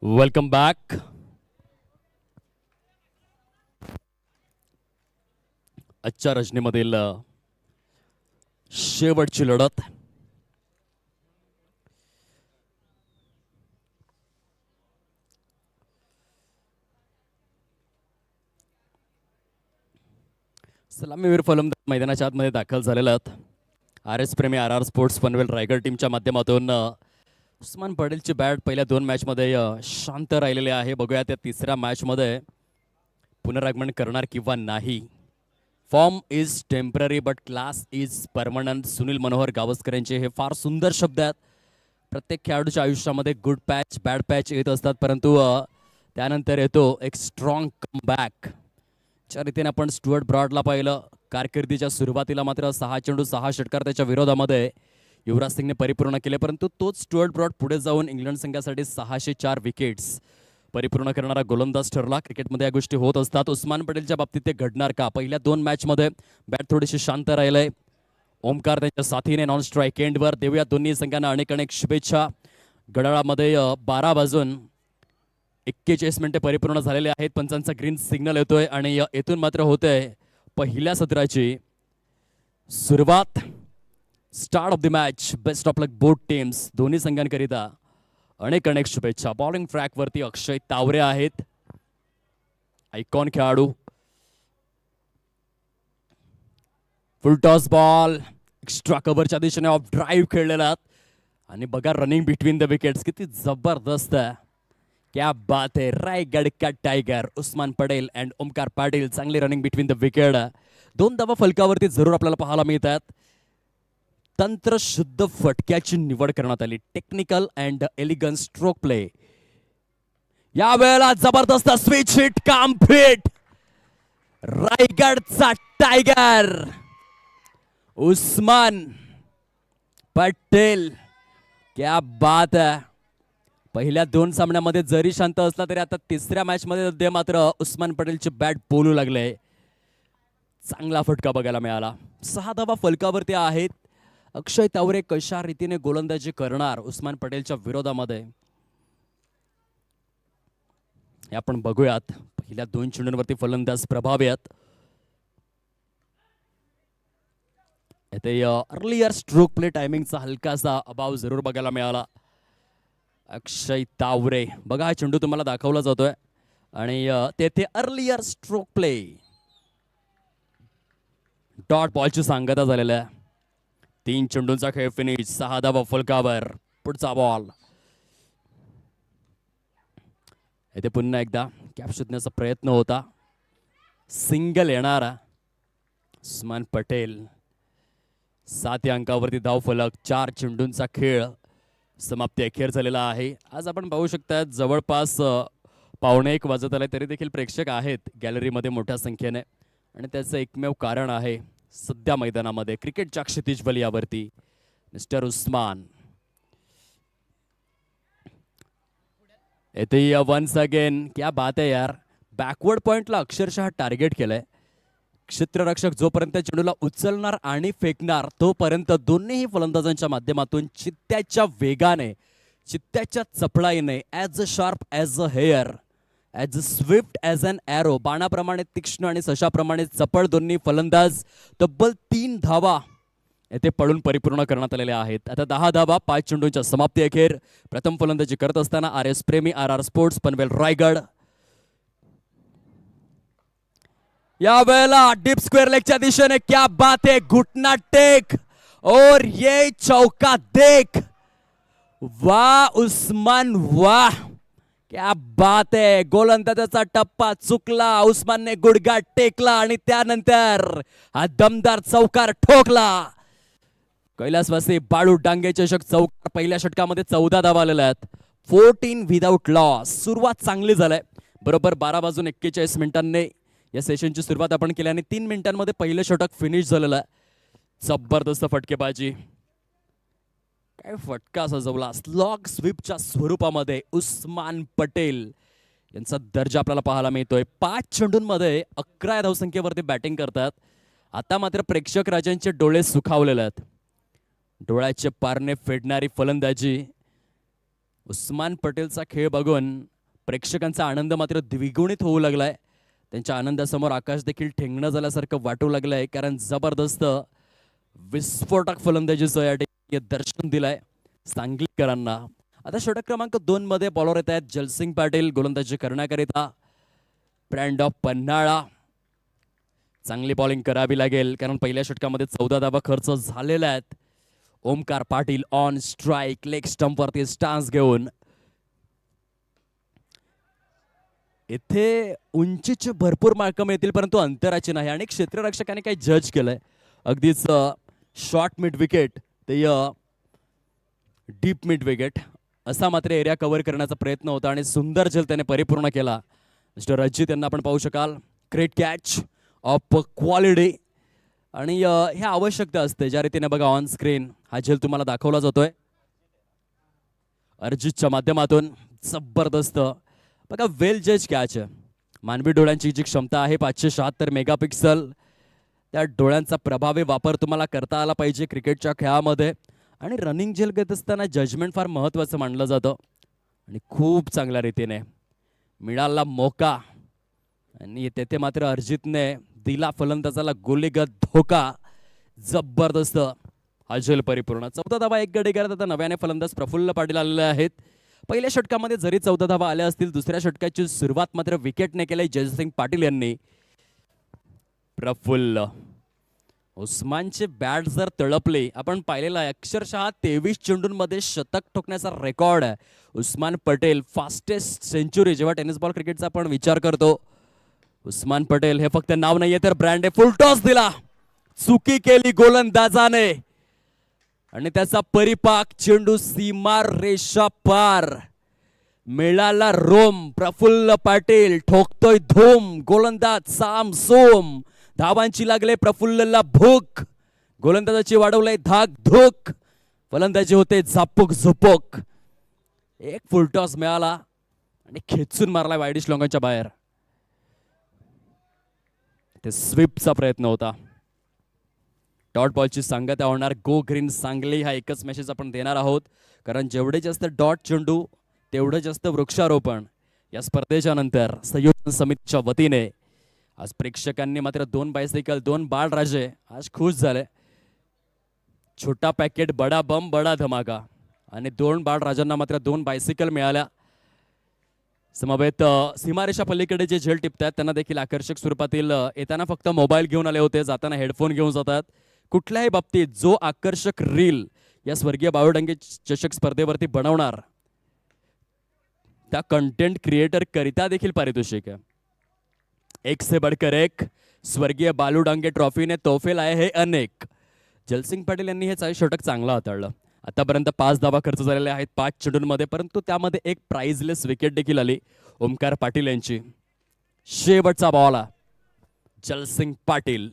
Welcome back. आजच्या रचनेमधील शेवटची लढत सलामीवीर फलंदाज मैदानाच्या आतमध्ये दाखल झालेले आहेत. RS प्रेमी RR स्पोर्ट्स पनवेल रायगड टीमच्या माध्यमातून उस्मान पटेलची बॅट पहिल्या 2 मॅचमध्ये शांत राहिलेली आहे. बघूया त्या तिसऱ्या मॅचमध्ये पुनरागमन करणार किंवा नाही. Form is temporary but class is permanent. Sunil Manohar Gavaskar यांचे हे फार सुंदर शब्द आहेत. प्रत्येक खेळाडूच्या आयुष्यामध्ये गुड पॅच बॅड पॅच येत असतात, परंतु त्यानंतर येतो एक स्ट्रॉंग कमबॅक. ज्या रीतीने आपण स्टुअर्ट ब्रॉडला पाहिलं कारकिर्दीच्या सुरुवातीला मात्र 6 चेंडू 6 षटकार त्याच्या विरोधामध्ये युवराज सिंगने परिपूर्ण केले, परंतु तोच स्टुअर्ट ब्रॉड पुढे जाऊन इंग्लंड संघासाठी 604 विकेट्स परिपूर्ण करणारा गोलंदाज ठरला. क्रिकेटमध्ये या गोष्टी होत असतात. उस्मान पटेलच्या बाबतीत ते घडणार का? पहिल्या 2 मॅचमध्ये बॅट थोडीशी शांत राहिलंय. ओमकार त्यांच्या साथीने नॉन स्ट्राईक एंडवर. देऊया दोन्ही संघांना अनेक अनेक शुभेच्छा. घड्याळामध्ये 12 वाजून 41 मिनिटे परिपूर्ण झालेले आहेत. पंचांचा ग्रीन सिग्नल येतोय आणि येथून मात्र होतंय पहिल्या सत्राची सुरुवात. Start of the match. Best of luck both teams. दोन्ही संघांकरिता अनेक अनेक शुभेच्छा. बॉलिंग ट्रॅकवरती अक्षय तावरे आहेत, आयकॉन खेळाडू. फुल टॉस बॉल एक्स्ट्रा कव्हरच्या दिशेने ऑफ ड्राईव्ह खेळलेला आणि बघा रनिंग बिटवीन द विकेट्स किती जबरदस्त आहे. क्या बात है. रायगड का टायगर उस्मान पटेल अँड ओमकार पाटील. चांगली रनिंग बिटवीन द विकेट. 2 धावा फलकावरती जरूर आपल्याला पाहायला मिळतात. तंत्रशुद्ध फटक्याची निवड करण्यात आली. Technical and elegance stroke play. यावेळेला जबरदस्त स्विच हिट काम फिट. रायगडचा टायगर उस्मान पटेल. क्या बात है. पहिल्या 2 सामन्यामध्ये जरी शांत असला तरी आता तिसऱ्या मॅचमध्ये मात्र उस्मान पटेलची बॅट बोलू लागले. चांगला फटका बघायला मिळाला. 6 धावा फलकावरती आहेत. अक्षय तावरे कशा रीतीने गोलंदाजी करणार उस्मान पटेलच्या विरोधामध्ये हे आपण बघूयात. पहिल्या 2 चेंडूंवरती फलंदाज प्रभावी आहेत. येथे अर्लियर स्ट्रोक प्ले टायमिंगचा हलकासा अभाव जरूर बघायला मिळाला. अक्षय तावरे बघा हा चेंडू तुम्हाला दाखवला जातोय आणि तेथे अर्लियर स्ट्रोक प्ले डॉट बॉलची सांगता झालेला आहे. 3 चेंडूंचा खेळ फिनिश. 6 धावा फलकावर. पुढचा बॉल. येथे पुन्हा एकदा कॅप शोधण्याचा प्रयत्न होता. सिंगल येणारा उस्मान पटेल. 7 या अंकावरती धाव फलक. 4 चेंडूंचा खेळ समाप्ती अखेर झालेला आहे. आज आपण पाहू शकता जवळपास 1:15 वाजत आले तरी देखील प्रेक्षक आहेत गॅलरीमध्ये मोठ्या संख्येने आणि त्याचं एकमेव कारण आहे सध्या मैदानामध्ये क्रिकेटच्या क्षितिज वलयावरती मिस्टर उस्मान. येथे वन्स अगेन क्या बात आहे यार. बॅकवर्ड पॉइंटला अक्षरशः टार्गेट केलंय. क्षेत्ररक्षक जोपर्यंत चेंडूला उचलणार आणि फेकणार तोपर्यंत दोन्ही फलंदाजांच्या माध्यमातून चित्त्याच्या वेगाने, चित्त्याच्या चपळाईने, as a sharp as a hare, as a swift as an arrow, बाणाप्रमाणे तीक्ष्ण आणि सशाप्रमाणे चपळ दोन्ही फलंदाज तब्बल 3 धावा येथे पडून परिपूर्ण करण्यात आलेल्या आहेत. आता 10 धावा 5 चेंडूंच्या समाप्ती अखेर. प्रथम फलंदाजी करत असताना RS प्रेमी RR स्पोर्ट्स पनवेल रायगड. या वेळेला डीप स्क्वेअर लेगच्या दिशेने क्या बात है. घुटना टेक और ये चौका देख. वाह उस्मान वाह. क्या बात है. गोलंदाजाचा टप्पा चुकला. उस्मानने गुडघा टेकला आणि त्यानंतर हा दमदार चौकार ठोकला. कैलासवासी बाळू डांगे चषक चौकार. पहिल्या षटकामध्ये 14 धावा आलेल्या आहेत. 14 विदाउट लॉस. सुरुवात चांगली झालाय. बरोबर 12 वाजून 41 मिनिटांनी या सेशनची सुरुवात आपण केली आणि 3 मिनिटांमध्ये पहिलं षटक फिनिश झालेलं आहे. जबरदस्त फटकेबाजी. काय फटका सजवला. स्लॉग स्वीपच्या स्वरूपामध्ये उस्मान पटेल यांचा दर्जा आपल्याला पाहायला मिळतोय. 5 चेंडूंमध्ये 11 धावसंख्येवरती बॅटिंग करतात. आता मात्र प्रेक्षक राजांचे डोळे सुखावलेले आहेत. डोळ्याचे पारणे फेडणारी फलंदाजी उस्मान पटेलचा खेळ बघून प्रेक्षकांचा आनंद मात्र द्विगुणित होऊ लागलाय. त्यांच्या आनंदासमोर आकाश देखील ठेंगणं झाल्यासारखं वाटू लागलंय, कारण जबरदस्त विस्फोटक फलंदाजीचं या ठिकाणी दर्शन दिलंय सांगलीकरांना. आता षटक क्रमांक 2 मध्ये बॉलर येत आहेत जलसिंग पाटील गोलंदाजी करण्याकरिता. Brand of Panhala. चांगली बॉलिंग करावी लागेल, कारण पहिल्या षटकामध्ये 14 धावा खर्च झालेल्या आहेत. Omkar Patil on strike, leg स्टंपवरती स्टान्स घेऊन. इथे उंचीचे भरपूर मार्क मिळतील, परंतु अंतराची नाही. अनेक क्षेत्ररक्षकांनी काही जज केलंय, अगदीच शॉर्ट मिड विकेट ते डीप मिड विकेट असा मात्र एरिया कव्हर करण्याचा प्रयत्न होता आणि सुंदर झेल त्याने परिपूर्ण केला. मिस्टर रजित यांना आपण पाहू शकाल. Great catch of quality. आणि हे आवश्यकता असते ज्या रीतीने बघा ऑन स्क्रीन हा झेल तुम्हाला दाखवला जातोय अर्जितच्या माध्यमातून. जबरदस्त बघा, वेल जज कॅच. मानवी डोळ्यांची जी क्षमता आहे 576 मेगापिक्सल, त्या डोळ्यांचा प्रभावी वापर तुम्हाला करता आला पाहिजे क्रिकेटच्या खेळामध्ये. आणि रनिंग झेल घेत असताना जजमेंट फार महत्त्वाचं मानलं जातं आणि खूप चांगल्या रीतीने मिळाला मोका. आणि तेथे मात्र अर्जितने दिला फलंदाजाला गोलीगत धोका. जबरदस्त हा झेल परिपूर्ण. 14 धावा एक गडी करत आता नव्याने फलंदाज प्रफुल्ल पाटील आलेले आहेत. पहिल्या षटकामध्ये जरी 14 धावा आल्या असतील, दुसऱ्या षटकाची सुरुवात मात्र विकेटने केली जयसिंग पाटील यांनी. प्रफुल्ल उस्मानचे बॅट जर तळपले, आपण पाहिलेला आहे अक्षरशः 23 चेंडूंमध्ये शतक ठोकण्याचा रेकॉर्ड आहे उस्मान पटेल. फास्टेस्ट सेंचुरी जेव्हा टेनिस बॉल क्रिकेटचा आपण विचार करतो, उस्मान पटेल हे फक्त नाव नाहीये तर ब्रँड आहे. फुल टॉस दिला, चुकी केली गोलंदाजाने आणि त्याचा परिपाक चेंडू सीमा रेषा पार. मिळाला रोम. प्रफुल्ल पाटील ठोकतोय धूम. गोलंदाज साम सोम. धावांची लागले प्रफुल्लला भूक. गोलंदाजाची वाढवलंय धाक धूक. फलंदाजी होते झापूक झुपूक. एक फुलटॉस मिळाला आणि खेचून मारला वाईडिश लोकांच्या बाहेर. ते स्वीपचा प्रयत्न होता. डॉट बॉलची सांगता होणार. गो ग्रीन सांगली हा एकच मेसेज आपण देणार आहोत, कारण जेवढे जास्त डॉट चेंडू तेवढं जास्त वृक्षारोपण. या स्पर्धेच्या नंतर संयोजन समितीच्या वतीने आज प्रेक्षकांनी मात्र 2 बायसायकल 2 बाळराजे आज खुश झाले. छोटा पॅकेट बडा बम बडा धमाका. आणि 2 बाळराजांना मात्र 2 बायसायकल मिळाल्या. समवेत सीमारेषा पलीकडे जे झेल टिपतात त्यांना देखील आकर्षक स्वरूपातील, येताना फक्त मोबाईल घेऊन आले होते, जाताना हेडफोन घेऊन जातात. कुठल्याही बाबतीत जो आकर्षक रील या स्वर्गीय बाळूडांगे चषक स्पर्धेवरती बनवणार, त्या कंटेंट क्रिएटर करिता देखील पारितोषिक आहे. एक से बढ़कर एक. स्वर्गीय बालू डांगे ट्रॉफीने तोफे लाए हे अनेक. जलसिंग पाटील यांनी हे षटक चांगलं हाताळलं. आतापर्यंत 5 धावा खर्च झालेले आहेत 5 चेंडूंमध्ये, परंतु त्यामध्ये एक प्राइजलेस विकेट देखील आली ओमकार पाटील यांची. शेवटचा बॉल जलसिंग पाटील.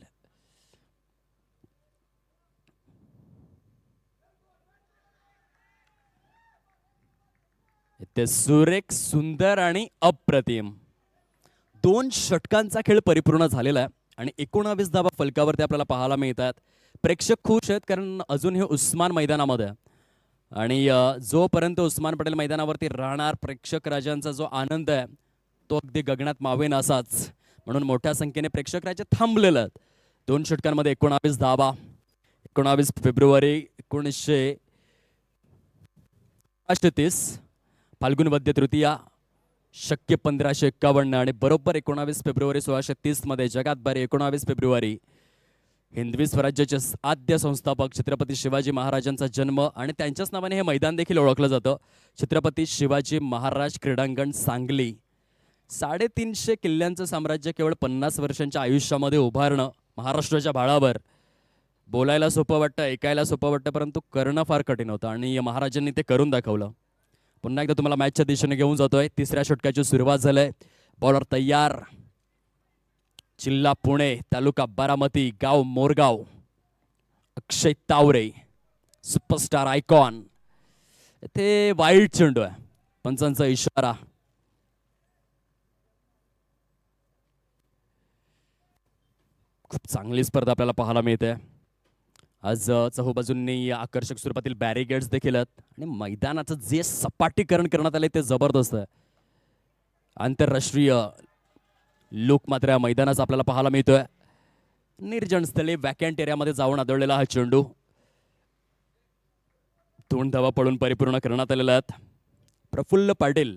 ते सुरेख, सुंदर आणि अप्रतिम 2 षटकांचा खेळ परिपूर्ण झालेला आहे आणि 19 धावा फलकावरती आपल्याला पाहायला मिळतात. प्रेक्षक खुश आहेत, कारण अजून हे उस्मान मैदानामध्ये आणि जोपर्यंत उस्मान पटेल मैदानावरती राहणार, प्रेक्षक राजांचा जो आनंद आहे तो अगदी गगनात मावेन असाच. म्हणून मोठ्या संख्येने प्रेक्षक राजे थांबलेले आहेत. 2 षटकांमध्ये 19 धावा. 19 फेब्रुवारी 1930 फाल्गुन वद्य तृतीया शक्य 1551 आणि बरोबर 19 फेब्रुवारी 1630 मध्ये जगात बारे 19 फेब्रुवारी हिंदवी स्वराज्याचे आद्य संस्थापक छत्रपती शिवाजी महाराजांचा जन्म आणि त्यांच्याच नावाने हे मैदान देखील ओळखलं जातं. छत्रपती शिवाजी महाराज क्रीडांगण सांगली. 350 किल्ल्यांचं साम्राज्य केवळ 50 वर्षांच्या आयुष्यामध्ये उभारणं महाराष्ट्राच्या भाळावर. बोलायला सोपं वाटतं, ऐकायला सोपं वाटतं, परंतु करणं फार कठीण होतं आणि महाराजांनी ते करून दाखवलं. पुन्हा एकदा तुम्हाला मॅचच्या दिशेने घेऊन जातोय. 3ऱ्या षटकाची सुरुवात झाली. बॉलर तयार. जिल्हा पुणे, तालुका बारामती, गाव मोरगाव. अक्षय तावरे सुपरस्टार आयकॉन. इथे वाईट चेंडू आहे, पंचांचा इशारा. खूप चांगली स्पर्धा आपल्याला पाहायला मिळते. आज चहूबाजूंनी आकर्षक स्वरूपातील बॅरिगेड्स देखील आहेत आणि मैदानाचं जे सपाटीकरण करण्यात आले ते जबरदस्त आहे. आंतरराष्ट्रीय लुक मात्र या मैदानाचा आपल्याला पाहायला मिळतोय. निर्जन स्थळी वॅकंट एरियामध्ये जाऊन आदळलेला हा चेंडू 2 धावा पडून परिपूर्ण करण्यात आलेला आहेत. प्रफुल्ल पाटील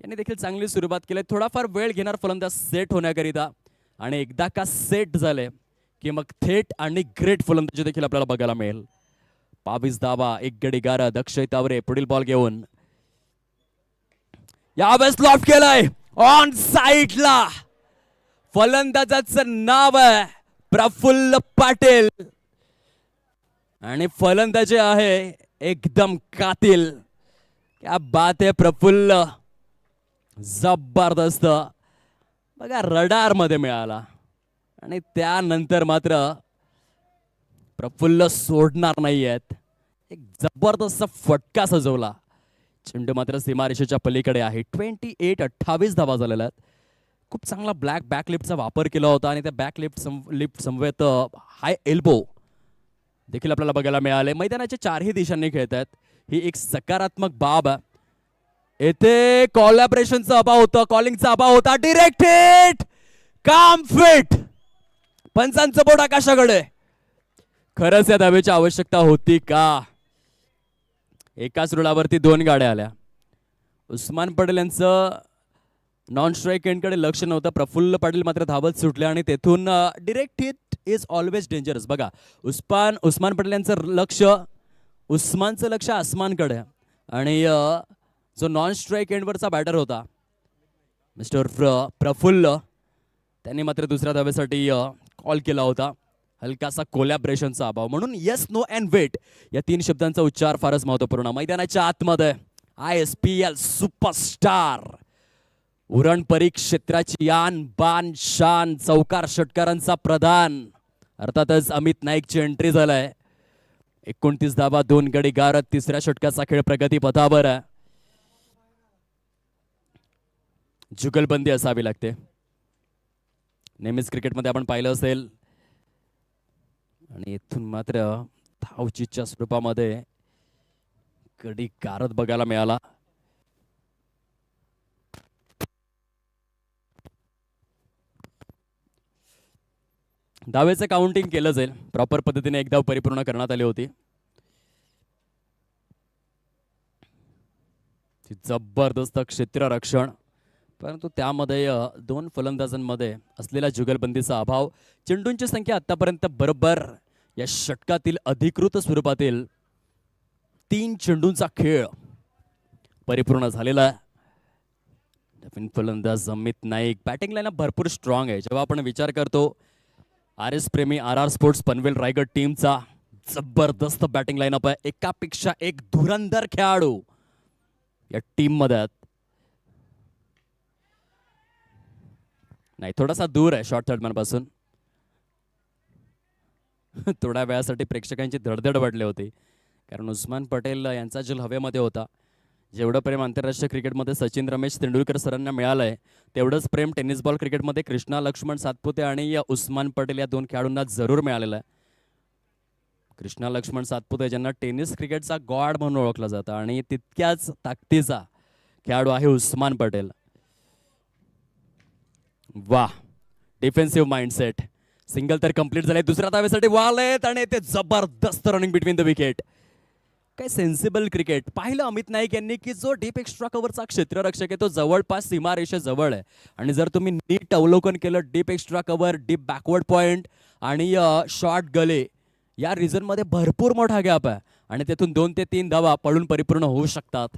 यांनी देखील चांगली सुरुवात केली. थोडाफार वेळ घेणार फलंदाज सेट होण्याकरिता आणि एकदा का सेट झाले की मग थेट आणि ग्रेट फलंदाजी देखील आपल्याला बघायला मिळेल. 22 धावा, 1 गडी गारद. अक्षय तावरे पुढील बॉल घेऊन यावेळेस लॉफ्ट केलाय ऑन साइडला. फलंदाजाचं नाव आहे प्रफुल्ल पाटील आणि फलंदाजी आहे एकदम कातिल. क्या बात आहे प्रफुल्ल, जबरदस्त. बघा रडार मध्ये मिळाला आणि त्यानंतर मात्र प्रफुल्ल सोडणार नाही आहेत. एक जबरदस्त फटका सजवला. चेंडू मात्र सीमारेषेच्या पलीकडे आहे. 28 धावा झालेल्या आहेत. खूप चांगला बॅकलिफ्टचा वापर केला होता आणि त्या बॅकलिफ्ट समवेत हाय एल्बो देखील आपल्याला बघायला मिळाले. मैदानाच्या चारही दिशांनी खेळत आहेत. ही एक सकारात्मक बाब आहे. येथे कॉलॅबरेशनचा अभाव होता, कॉलिंगचा अभाव होता. डिरेक्ट हिट, काम फिट. पंचांचं बोट आकाशाकडे. खरंच या धावेची आवश्यकता होती का? एकाच रुळावरती 2 गाड्या आल्या. उस्मान पटेल यांचं नॉन स्ट्राईक एंडकडे लक्ष नव्हतं. प्रफुल्ल पाटील मात्र धावत सुटले आणि तेथून direct hit is always dangerous. बघा उस्मान पटेल यांचं लक्ष, उस्मानचं लक्ष आसमानकडे आणि जो नॉन स्ट्राईक एंडवरचा बॅटर होता मिस्टर प्रफुल्ल, त्यांनी मात्र दुसऱ्या धावेसाठी कॉल केला होता. हलकासा कोलॅबरेशनचा अभाव. म्हणून येस, नो अँड वेट या 3 शब्दांचा उच्चार फारच महत्त्वपूर्ण. मैदानाच्या आतमध्ये ISPL सुपरस्टार, उरण परिक्षेत्राची यान बान शान, चौकार षटकारांचा प्रधान अर्थातच अमित नाईकची एंट्री झालाय. 29 धावा, 2 गडी गारद. तिसऱ्या षटकाचा खेळ प्रगतीपथावर आहे. जुगलबंदी असावी लागते. नेहमीच क्रिकेटमध्ये आपण पाहिलं असेल आणि इथून मात्र धावचीच्या स्वरूपामध्ये गडी गारद बघायला मिळाला. धावेचं काउंटिंग केलं जाईल. प्रॉपर पद्धतीने एक धाव परिपूर्ण करण्यात आली होती. जबरदस्त क्षेत्ररक्षण, परंतु त्यामध्ये 2 फलंदाजांमध्ये असलेला जुगलबंदीचा अभाव. चेंडूंची संख्या आतापर्यंत बरोबर या षटकातील अधिकृत स्वरूपातील 3 चेंडूंचा खेळ परिपूर्ण झालेला आहे. नवीन फलंदाज अमित नाईक. बॅटिंग लाईनअप भरपूर स्ट्रॉंग आहे. जेव्हा आपण विचार करतो RS प्रेमी RR स्पोर्ट्स पनवेल रायगड टीमचा जबरदस्त बॅटिंग लाईनअप आहे. एकापेक्षा एक धुरंधर खेळाडू या टीम मध्ये आहेत. नाही, थोडासा दूर आहे शॉर्ट थर्डमॅन पासून. थोड्या वेळासाठी प्रेक्षकांची धडधड वाढली होती कारण उस्मान पटेल यांचा जल हवेमध्ये होता. जेवढं प्रेम आंतरराष्ट्रीय क्रिकेटमध्ये सचिन रमेश तेंडुलकर सरांना मिळालंय तेवढंच प्रेम टेनिस बॉल क्रिकेटमध्ये कृष्णा लक्ष्मण सातपुते आणि उस्मान पटेल या 2 खेळाडूंना जरूर मिळालेलं आहे. कृष्णा लक्ष्मण सातपुते ज्यांना टेनिस क्रिकेटचा गॉड म्हणून ओळखलं जातं आणि तितक्याच ताकदीचा खेळाडू आहे उस्मान पटेल. वाह, डिफेन्सिव्ह माइंडसेट. सिंगल तर कंप्लीट झाले. दुसऱ्या धावेसाठी वालेत आणि ते जबरदस्त रनिंग बिटवीन द विकेट. काय सेन्सिबल क्रिकेट पाहिलं अमित नाईक यांनी की जो डीप एक्स्ट्रा कव्हरचा क्षेत्ररक्षक आहे तो जवळपास सीमारेषेजवळ आहे आणि जर तुम्ही नीट अवलोकन केलं deep extra cover, deep backward point आणि शॉर्ट गले या रिझनमध्ये भरपूर मोठा गॅप आहे आणि तेथून 2 ते 3 धावा पडून परिपूर्ण होऊ शकतात.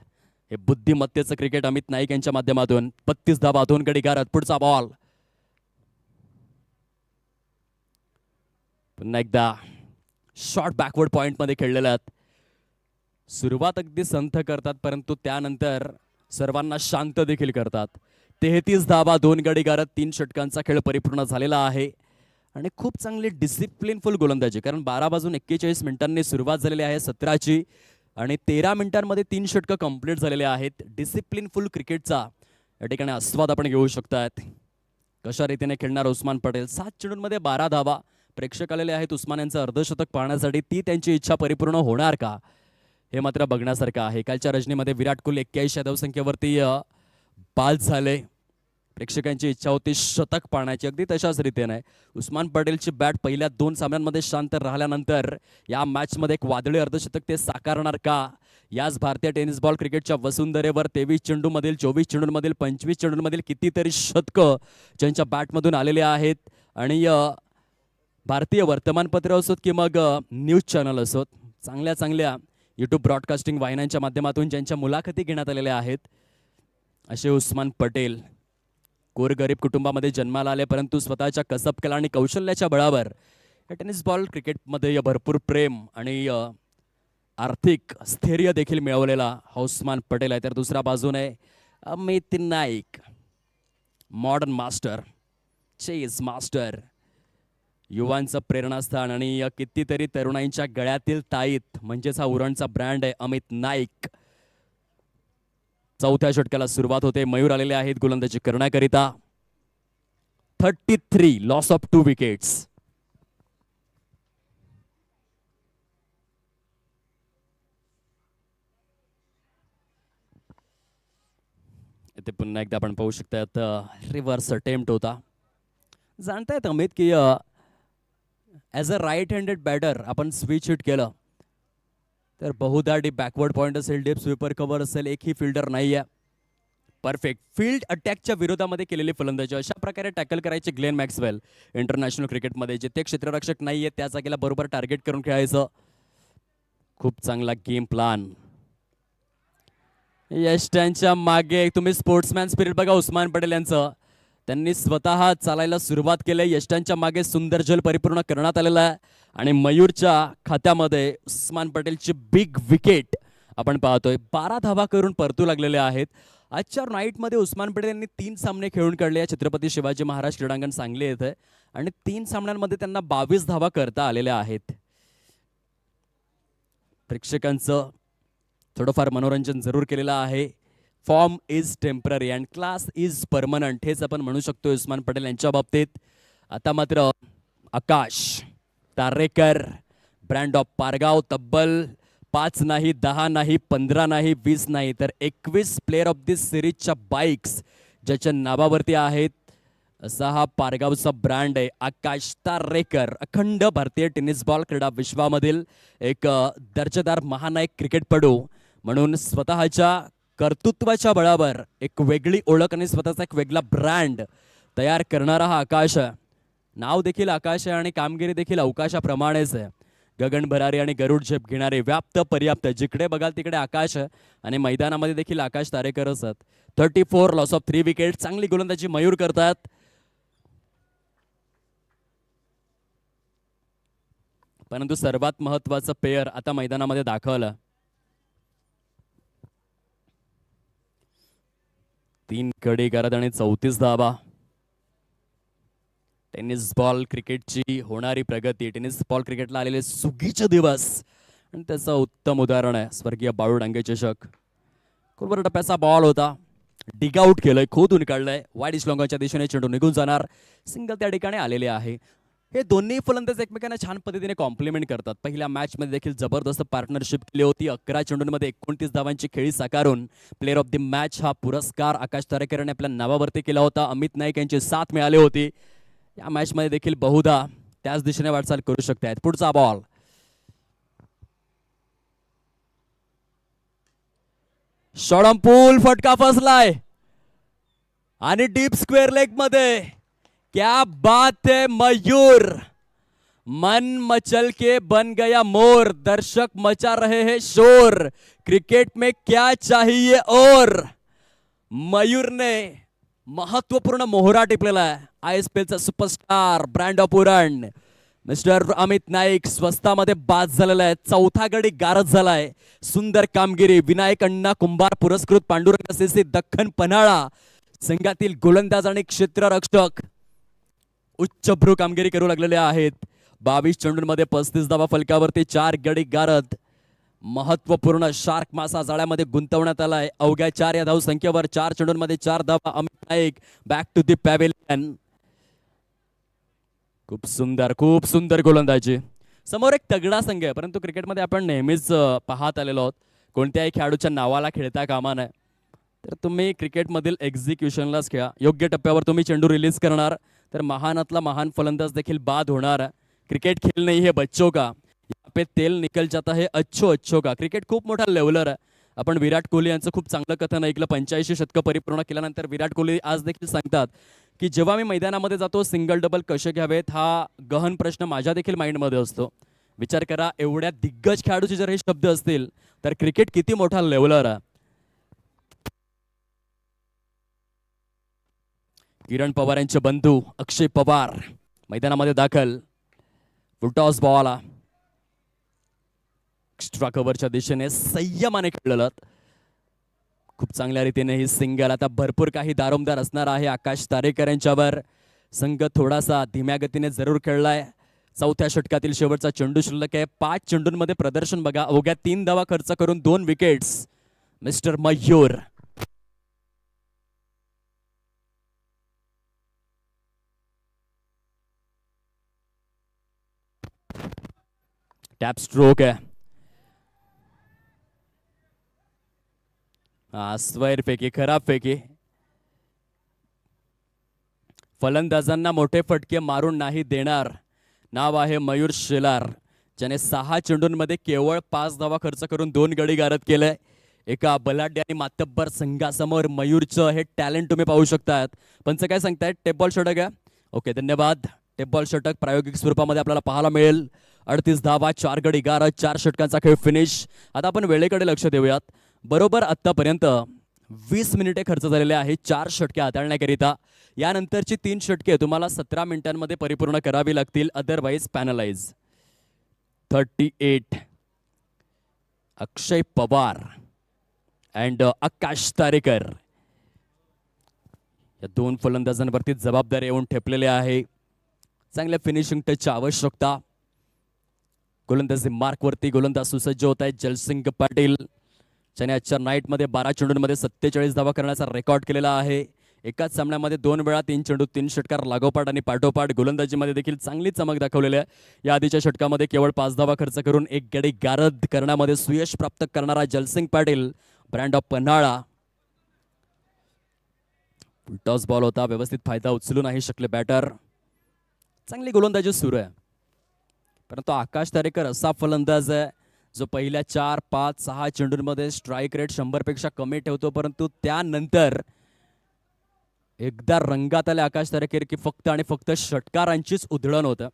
हे बुद्धिमत्तेचं क्रिकेट अमित नाईक यांच्या माध्यमातून. 32 धावा, 2 गडी गारद. पुढचा बॉल पुन्हा एकदा शॉर्ट बॅकवर्ड पॉइंट मध्ये खेळलेले आहेत. सुरुवात अगदी संथ करतात परंतु त्यानंतर सर्वांना शांत देखील करतात. 33 धावा, 2 गडी गारद. 3 षटकांचा खेळ परिपूर्ण झालेला आहे आणि खूप चांगली डिसिप्लिनफुल गोलंदाजी कारण 12 वाजून 41 मिनिटांनी सुरुवात झालेली आहे सत्राची आणि 13 मिनिटांमध्ये 3 षटकं कंप्लीट झालेले आहेत. डिसिप्लिनफुल क्रिकेटचा या ठिकाणी आस्वाद आपण घेऊ शकतात. कशा रीतीने खेळणार उस्मान पटेल. 7 चेंडूंमध्ये 12 धावा, प्रेक्षक आलेले आहेत उस्मान यांचं अर्धशतक पाहण्यासाठी. ती त्यांची इच्छा परिपूर्ण होणार का हे मात्र बघण्यासारखं आहे. कालच्या रजनीमध्ये विराट कोहली 81 धावसंख्येवरती बाद झाले. प्रेक्षकांची इच्छा होती शतक पाहण्याची. अगदी तशाच रीतीने उस्मान पटेलची बॅट पहिल्या 2 सामन्यांमध्ये शांत राहिल्यानंतर या मॅचमध्ये एक वादळी अर्धशतक ते साकारणार का? याच भारतीय टेनिस बॉल क्रिकेटच्या वसुंधरेवर 23 चेंडूमधील 24 चेंडूंमधील 25 चेंडूंमधील कितीतरी शतकं ज्यांच्या बॅटमधून आलेले आहेत. आणि भारतीय वर्तमानपत्र असोत की मग न्यूज चॅनल असोत, चांगल्या चांगल्या यूट्यूब ब्रॉडकास्टिंग वाहिन्यांच्या माध्यमातून ज्यांच्या मुलाखती घेण्यात आलेल्या आहेत असे उस्मान पटेल गोरगरीब कुटुंबामध्ये जन्माला आले, परंतु स्वतःच्या कसब कला आणि कौशल्याच्या बळावर या टेनिस बॉल क्रिकेटमध्ये भरपूर प्रेम आणि आर्थिक स्थैर्य देखील मिळवलेला हा उस्मान पटेल आहे. तर दुसऱ्या बाजूने Amit Naik, modern master, chess master, युवांचं प्रेरणास्थान आणि कितीतरी तरुणांच्या गळ्यातील ताईत म्हणजेच हा उरणचा ब्रँड आहे अमित नाईक. चौथ्या षटकाला सुरुवात होते. मयूर आलेले आहेत गोलंदाजी करण्याकरिता. 33 लॉस ऑफ 2 विकेट्स. इथे पुन्हा एकदा आपण पाहू शकतात रिव्हर्स अटेम्प्ट होता. जाणतायत अमित की as a right handed batter आपण स्विच हिट केलं तर बहुधा डीप बॅकवर्ड पॉईंट असेल, डीप स्वीपर कव्हर असेल, एकही फिल्डर नाही आहे. परफेक्ट फील्ड अटॅकच्या विरोधामध्ये केलेली फलंदाजी. अशा प्रकारे टॅकल करायचे ग्लेन मॅक्सवेल इंटरनॅशनल क्रिकेटमध्ये. जिथे क्षेत्ररक्षक नाही आहे त्या जागेला बरोबर टार्गेट करून खेळायचं. खूप चांगला गेम प्लॅन. यष्टांच्या मागे तुम्ही स्पोर्ट्समॅन स्पिरिट बघा उस्मान पटेल यांचं. त्यांनी स्वतः चालायला सुरुवात केली. यष्टांच्या मागे सुंदर जल परिपूर्ण करण्यात आलेला आहे आणि मयूरच्या खात्यामध्ये उस्मान पटेलची बिग विकेट आपण पाहतोय. 12 धावा करून परतू लागलेले आहेत. आजच्या नाईटमध्ये उस्मान पटेल यांनी 3 सामने खेळून काढले या छत्रपती शिवाजी महाराज क्रीडांगण सांगली येथे आणि 3 सामन्यांमध्ये त्यांना 22 धावा करता आलेल्या आहेत. प्रेक्षकांचं थोडंफार मनोरंजन जरूर केलेलं आहे. Form is temporary and class is permanent हेच आपण म्हणू शकतो उस्मान पटेल यांच्या बाबतीत. आता मात्र आकाश तारेकर ब्रँड ऑफ पारगाव तब्बल 5 नाही 10 नाही 15 नाही 20 नाही तर 21 प्लेअर ऑफ दिस सिरीजच्या बाईक्स ज्याच्या नावावरती आहेत असा हा पारगावचा ब्रँड आहे. आकाश तारेकर अखंड भारतीय टेनिस बॉल क्रीडा विश्वामधील एक दर्जेदार महानायक क्रिकेटपटू म्हणून स्वतःच्या कर्तृत्वाच्या बळावर एक वेगळी ओळख आणि स्वतःचा एक वेगळा ब्रँड तयार करणारा हा आकाश आहे. नाव देखील आकाश आहे आणि कामगिरी देखील अवकाशाप्रमाणेच आहे. गगन भरारी आणि गरुड झेप घेणारे व्याप्त पर्याप्त जिकडे बघाल तिकडे आकाश आहे आणि मैदानामध्ये देखील आकाश तारेकर असतात. 34 लॉस ऑफ 3 विकेट. चांगली गोलंदाजी मयूर करतात. परंतु सर्वात महत्वाचं पेयर आता मैदानामध्ये दाखवलं. 3 गडी करत आणि 34 धावा. टेनिस बॉल क्रिकेटची होणारी प्रगती, टेनिस बॉल क्रिकेटला आलेले सुगीचे दिवस आणि त्याचं उत्तम उदाहरण आहे स्वर्गीय बाळू डांगे चषक. कुलवर टप्प्याचा बॉल होता, डिग आउट केलंय, खोदून काढलंय. वाईड श्लोंगाच्या दिशेने चेंडू निघून जाणार. सिंगल त्या ठिकाणी आलेले आहे. हे दोन्ही फलंदाज एकमेकांना छान पद्धतीने कॉम्प्लिमेंट करतात. पहिल्या मॅचमध्ये देखील जबरदस्त पार्टनरशिप केली होती. 11 चेंडूंमध्ये 29 धावांची खेळी साकारून प्लेअर ऑफ द मॅच हा पुरस्कार आकाश तारेकरने आपल्या नावावरती केला होता. अमित नाईक यांची साथ मिळाली होती. या मॅचमध्ये देखील बहुधा त्याच दिशेने वाटचाल करू शकतात. पुढचा बॉल शॉर्टपूल फटका फसलाय आणि डीप स्क्वेअर लेग मध्ये. क्या बात है मयूर, मन मचल के बन गया मोर. दर्शक मचा रहे हैं शोर, क्रिकेट में क्या चाहिए और. मयूर ने महत्वपूर्ण मोहरा टिपलेला आहे. ISPLचा superstar brand of Uran mister Amit Naik स्वस्तामध्ये बाद झालेला आहे. चौथा गडी गारद झालाय. सुंदर कामगिरी. विनायक अण्णा कुंभार पुरस्कृत पांडुरंग CC दख्खन पन्हाळा संघातील गोलंदाज आणि क्षेत्ररक्षक उच्चभ्रू कामगिरी करू लागलेले आहेत. 22 चेंडूंमध्ये 35 धावा फलकावरती. 4 गडी गारद. महत्वपूर्ण शार्क मासा जाळ्यामध्ये गुंतवण्यात आलाय. अवघ्या 4 या धाव संख्येवर 4 चेंडूंमध्ये 4 धावा. Amit Naik back to the pavilion. खूप सुंदर गोलंदाजी. समोर एक तगडा संघ आहे, परंतु क्रिकेटमध्ये आपण नेहमीच पाहत आलेलो आहोत कोणत्याही खेळाडूच्या नावाला खेळता कामा नये. तर तुम्ही क्रिकेटमधील एक्झिक्युशनलाच खेळा. योग्य टप्प्यावर तुम्ही चेंडू रिलीज करणार तर महानातला महान फलंदाज देखील बाद होणार. क्रिकेट खेल नाही है बच्चों का, यहाँ पे तेल निकल जाता है अच्छो अच्छो का. क्रिकेट खूप मोठा लेवलर आहे. आपण विराट कोहली यांचं खूप चांगलं कथन ऐकलं. 85 शतकं परिपूर्ण केल्यानंतर विराट कोहली आज देखील सांगतात की जेव्हा मी मैदानामध्ये जातो सिंगल डबल कसे घ्यावेत हा गहन प्रश्न माझ्या देखील माइंडमध्ये असतो. विचार करा, एवढ्या दिग्गज खेळाडूचे जर हे शब्द असतील तर क्रिकेट किती मोठा लेवलर आहे. किरण पवार यांचे बंधू अक्षय पवार मैदानामध्ये दाखल. फुलटॉस बॉल एक्स्ट्रा कव्हरच्या दिशेने संयमाने खेळलेलं. खूप चांगल्या रीतीने ही सिंगल. आता भरपूर काही दारोमदार असणार आहे आकाश तारेकर यांच्यावर. संघ थोडासा धीम्या गतीने जरूर खेळलाय. चौथ्या षटकातील शेवटचा चेंडू शिल्लक आहे. 5 चेंडूंमध्ये प्रदर्शन बघा. अवघ्या 3 धावा खर्च करून 2 wickets. Mister Mayur. Tap stroke आहे. स्वैर फेकी, खराब फेकी. फलंदाजांना मोठे फटके मारून नाही देणार. नाव आहे मयूर शेलार, ज्याने 6 चेंडूंमध्ये केवळ 5 धावा खर्च करून 2 गडी गारद केले. एका बलाढ्य आणि मातब्बर संघासमोर मयूरचं हे टॅलेंट तुम्ही पाहू शकतात. पंच काय सांगतायत? टेप बॉल षटक आहे. ओके, धन्यवाद. टेप बॉल षटक प्रायोगिक स्वरूपामध्ये आपल्याला पाहायला मिळेल. 38 धावा, 4 गडी गारद, 4 षटकांचा खेळ फिनिश. आता आपण वेळेकडे लक्ष देऊयात. बरोबर आतापर्यंत 20 मिनिटे खर्च झालेले आहे 4 षटके हाताळण्याकरिता. यानंतरची 3 षटके तुम्हाला 17 मिनिटांमध्ये परिपूर्ण करावी लागतील, otherwise penalise. 38 Akshay Pawar and Akash Tarekar या 2 फलंदाजांवरती जबाबदारी येऊन ठेपलेले आहे. चांगल्या फिनिशिंग टचची आवश्यकता. गोलंदाजी मार्कवरती गोलंदाज सुसज्ज होत आहेत. जलसिंग पाटील ज्याने आजच्या नाईटमध्ये 12 चेंडूंमध्ये 47 धावा करण्याचा रेकॉर्ड केलेला आहे. एकाच सामन्यामध्ये 2 वेळा 3 चेंडू 3 षटकार लागोपाठ आणि पाठोपाठ. गोलंदाजीमध्ये देखील चांगली चमक दाखवलेली आहे. या आधीच्या षटकामध्ये केवळ 5 धावा खर्च करून 1 गडी गारद करण्यामध्ये सुयश प्राप्त करणारा Jalsingh Patil, brand of Panhala. Toss ball होता, व्यवस्थित फायदा उचलू नाही शकले बॅटर. चांगली गोलंदाजी सुरू आहे, परंतु आकाश तारेकर असा फलंदाज आहे जो पहिल्या 4, 5, 6 चेंडूंमध्ये स्ट्राईक रेट 100 पेक्षा कमी ठेवतो, परंतु त्यानंतर एकदा रंगात आले आकाश तारेकर की फक्त आणि फक्त षटकारांचीच उधळण होतं.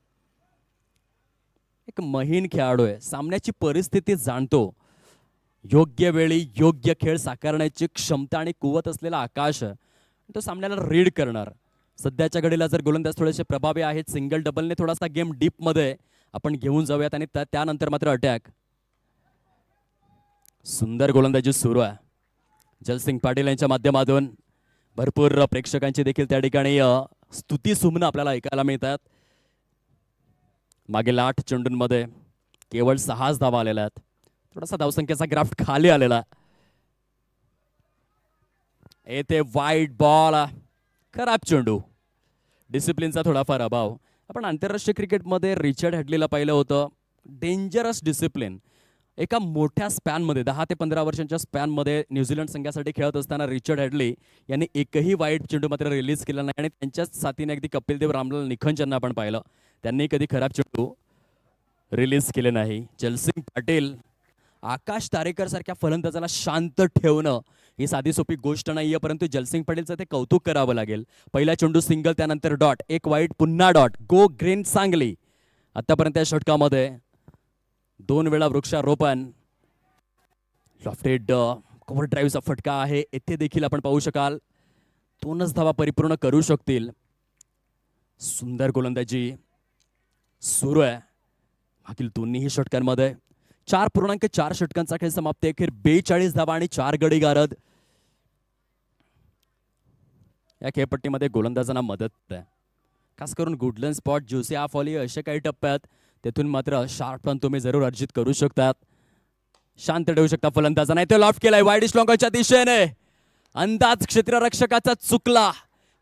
एक महीन खेळाडू आहे, सामन्याची परिस्थिती जाणतो, योग्य वेळी योग्य खेळ साकारण्याची क्षमता आणि कुवत असलेला आकाश तो सामन्याला रीड करणार. सध्याच्या घडीला जर गोलंदाज थोडेसे प्रभावी आहेत, सिंगल डबलने थोडासा गेम डीप मध्ये आपण घेऊन जाऊयात आणि त्यानंतर मात्र अटॅक. सुंदर गोलंदाजी सुरू आहे जलसिंग पाटील यांच्या माध्यमातून. भरपूर प्रेक्षकांची देखील त्या ठिकाणी स्तुती सुमनं आपल्याला ऐकायला मिळतात. मागील 8 चेंडूंमध्ये केवळ 6 धावा आलेल्या आहेत. थोडासा धावसंख्येचा ग्राफ खाली आलेला. येथे वाईट बॉल, खराब चेंडू. डिसिप्लिनचा थोडाफार अभाव. आपण आंतरराष्ट्रीय क्रिकेटमध्ये रिचर्ड हेडलीला पाहिलं होतं. Dangerous discipline. एका मोठ्या स्पॅनमध्ये 10 ते 15 वर्षांच्या स्पॅनमध्ये न्यूझीलंड संघासाठी खेळत असताना रिचर्ड हेडली यांनी एकही वाईट चेंडू मात्र रिलीज केला नाही आणि त्यांच्याच साथीने अगदी कपिलदेव, रामलाल निखंज यांना आपण पाहिलं, त्यांनी कधी खराब चेंडू रिलीज केले नाही. जलसिंग पाटील, आकाश तारेकर सारख्या फलंदाजाला शांत ठेवणं ही साधी सोपी गोष्ट नाहीये, परंतु जलसिंग पाटीलचं ते कौतुक करावं लागेल. पहिला चेंडू सिंगल, त्यानंतर डॉट, एक वाईट, पुन्हा डॉट. Go green Sangli. आतापर्यंत या षटकामध्ये 2 वेळा वृक्षारोपण. लॉफ्टेड कव्हर ड्राईव्हचा फटका आहे. येथे देखील आपण पाहू शकाल 2च धावा परिपूर्ण करू शकतील. सुंदर गोलंदाजी सुरू आहे मागील दोन्ही षटकांमध्ये. 4.4 षटकांचा खेळ समाप्ती. अखेर 42 धावा आणि 4 गडी गारद. या खेळपट्टीमध्ये गोलंदाजांना मदत आहे, खास करून गुडलन स्पॉट, ज्युसी हाफ व्हॉली असे काही टप्प्यात तेथून मात्र शार्प रन तुम्ही जरूर अर्जित करू शकतात. शांत ठेवू शकता फलंदाजांना. इथे लॉफ्ट केलाय वाईड स्लॉंगच्या दिशेने. अंदाज क्षेत्ररक्षकाचा चुकला.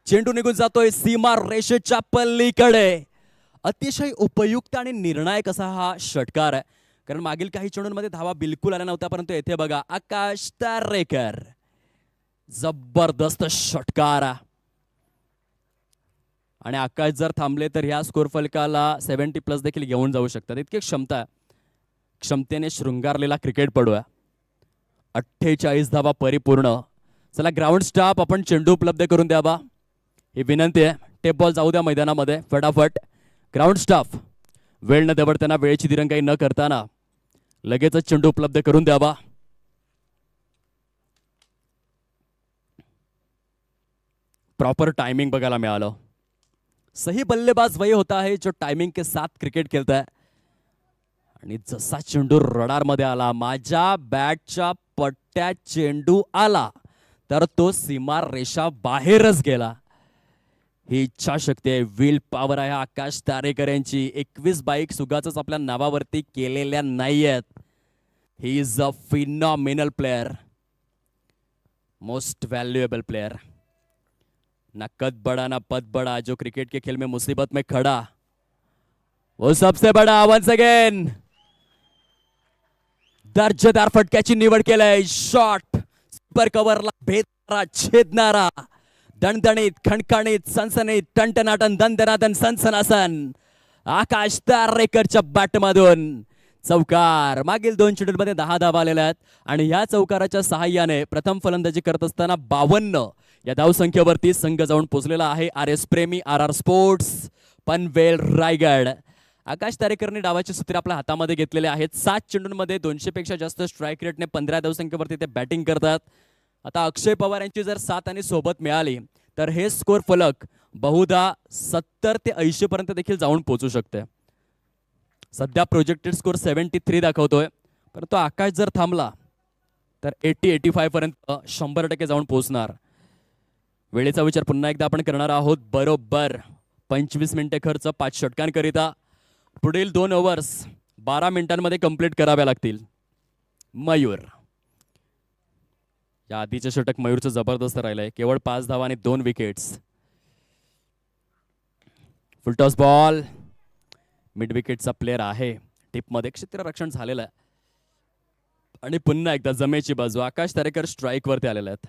चेंडू निघून जातोय सीमा रेषेच्या पल्लीकडे. अतिशय उपयुक्त आणि निर्णायक असा हा षटकार आहे, कारण मागील काही चेंडूंमध्ये धावा बिलकुल आल्या नव्हत्या, परंतु येथे बघा आकाश तारेकर जबरदस्त षटकार. आणि आकाश जर थांबले तर ह्या स्कोर फलकाला 70+ देखील घेऊन जाऊ शकतात, इतकी क्षमतेने शृंगारलेला क्रिकेटपटू आहे. 48 धावा परिपूर्ण. चला ग्राउंड स्टाफ आपण चेंडू उपलब्ध करून द्यावा ही विनंती आहे. टेप बॉल जाऊ द्या मैदानामध्ये फटाफट. ग्राउंड स्टाफ वेळ न दवडताना, वेळेची दिरंगाई न करताना लगेचच चेंडू उपलब्ध करून द्यावा. प्रॉपर टाइमिंग बघायला मिळालं. सही बल्लेबाज वही होता है जो टाइमिंग के साथ क्रिकेट खेळता है. आणि जसा चेंडू रडार मध्ये आला, माझ्या बॅटच्या पट्ट्यात चेंडू आला तर तो सीमा रेषा बाहेरच गेला. ही इच्छाशक्ती आहे, विल पॉवर आहे आकाश तारेकर यांची. 21 बाईक उगाचच आपल्या नावावरती केलेल्या नाहीयेत. He is a phenomenal player, most valuable player. ना कद बड़ा ना पद बड़ा, जो क्रिकेट के खेल में मुसीबत में खड़ा वो सबसे बड़ा. वंस अगेन दर्जेदार फटक्याची निवड केलंय. शॉट सुपर कव्हरला भेदणारा, छेदणारा, दणदणीत, खणखणीत, सनसनीत, टंटनाटन, दंदनादन, सनसनासन आकाश तारेकरच्या बॅटमधून चौकार. मागील 2 चेंडूंमध्ये 10 धावा आलेल्या आहेत आणि या चौकाराच्या सहाय्याने प्रथम फलंदाजी करत असताना 52 या धावसंख्येवरती संघ जाऊन पोहोचलेला आहे. RS प्रेमी, RR स्पोर्ट्स, पनवेल, रायगड. आकाश तारेकरने डावाचे सूत्र आपल्या हातामध्ये घेतलेले आहेत. 7 चेंडूंमध्ये 200 पेक्षा जास्त स्ट्राईक रेटने 15 धावसंख्येवरती ते बॅटिंग करतात. आता अक्षय पवार यांची जर साथ आणि सोबत मिळाली तर हे स्कोर फलक बहुधा 70 ते 80 पर्यंत देखील जाऊन पोहोचू शकते. सध्या प्रोजेक्टेड स्कोर 73 दाखवतोय, परंतु आकाश जर थांबला तर 80-85 पर्यंत 100% जाऊन पोहोचणार. वेळेचा विचार पुन्हा एकदा आपण करणार आहोत. बरोबर 25 मिनिटे खर्च 5 षटकांकरिता. पुढील 2 ओव्हर्स 12 मिनिटांमध्ये कंप्लीट कराव्या लागतील. मयूर, या आधीचे षटक मयूरचं जबरदस्त राहिलंय. केवळ 5 धावा आणि 2 विकेट्स. फुलटॉस बॉल, मिड विकेटचा प्लेअर आहे. टिपमध्ये क्षेत्ररक्षण झालेलं आहे आणि पुन्हा एकदा जमेची बाजू. आकाश तारेकर स्ट्राईक वरती आलेले आहेत.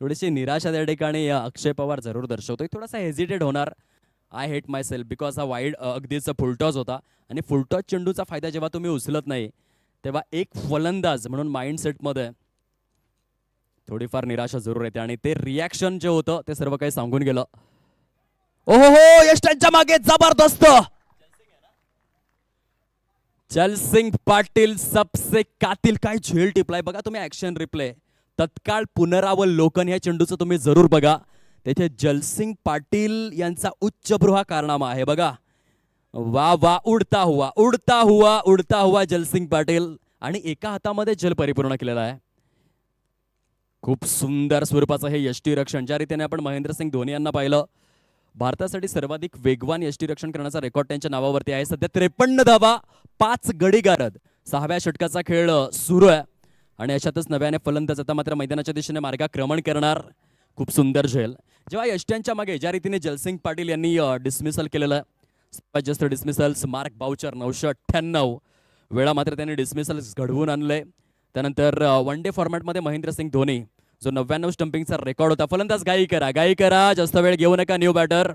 थोडीशी निराशा त्या ठिकाणी अक्षय पवार जरूर दर्शवतोय. थोडासा हेजिटेट होणार. I hate my self because हा वाईड अगदीच फुलटॉस होता आणि फुलटॉस चेंडूचा फायदा जेव्हा तुम्ही उचलत नाही तेव्हा एक फलंदाज म्हणून माइंडसेटमध्ये थोडीफार निराशा जरूर येते आणि ते रिॲक्शन जे होतं ते सर्व काही सांगून गेलं. ओहो हो, यष्टांच्या मागे जबरदस्त जलसिंग पाटील सबसे कातिल. काय झेल टिपलाय बघा तुम्ही. ऍक्शन रिप्ले, तत्काळ पुनरावलोकन या चेंडूचं तुम्ही जरूर बघा. तेथे जलसिंग पाटील यांचा उच्चभ्रू कारनामा आहे बघा. वा वा, उडता हुआ उडता हुआ उडता हुआ जलसिंग पाटील. आणि एका हातामध्ये जल परिपूर्ण केलेला आहे. खूप सुंदर स्वरूपाचं हे यष्टीरक्षण. ज्या रीतीने आपण महेंद्रसिंग धोनी यांना पाहिलं, भारतासाठी सर्वाधिक वेगवान यष्टीरक्षण करण्याचा रेकॉर्ड त्यांच्या नावावरती आहे. सध्या 53 धावा, 5 गडी गारद. 6व्या षटकाचा खेळ सुरू आहे आणि अशातच नव्याने फलंदाज आता मात्र मैदानाच्या दिशेने मार्गक्रमण करणार. खूप सुंदर झेल. जेव्हा यष्ट्यांच्या मागे ज्या रीतीने जलसिंग पाटील यांनी डिसमिसल केलेलं आहे, जास्त डिसमिसल्स, मार्क बाउचर 998 वेळा मात्र त्यांनी डिसमिसल्स घडवून आणले. त्यानंतर वन डे फॉर्मॅटमध्ये महेंद्रसिंग धोनी जो 99 स्टंपिंगचा रेकॉर्ड होता. फलंदाज घाई करा, जास्त वेळ घेऊ नका. न्यू बॅटर,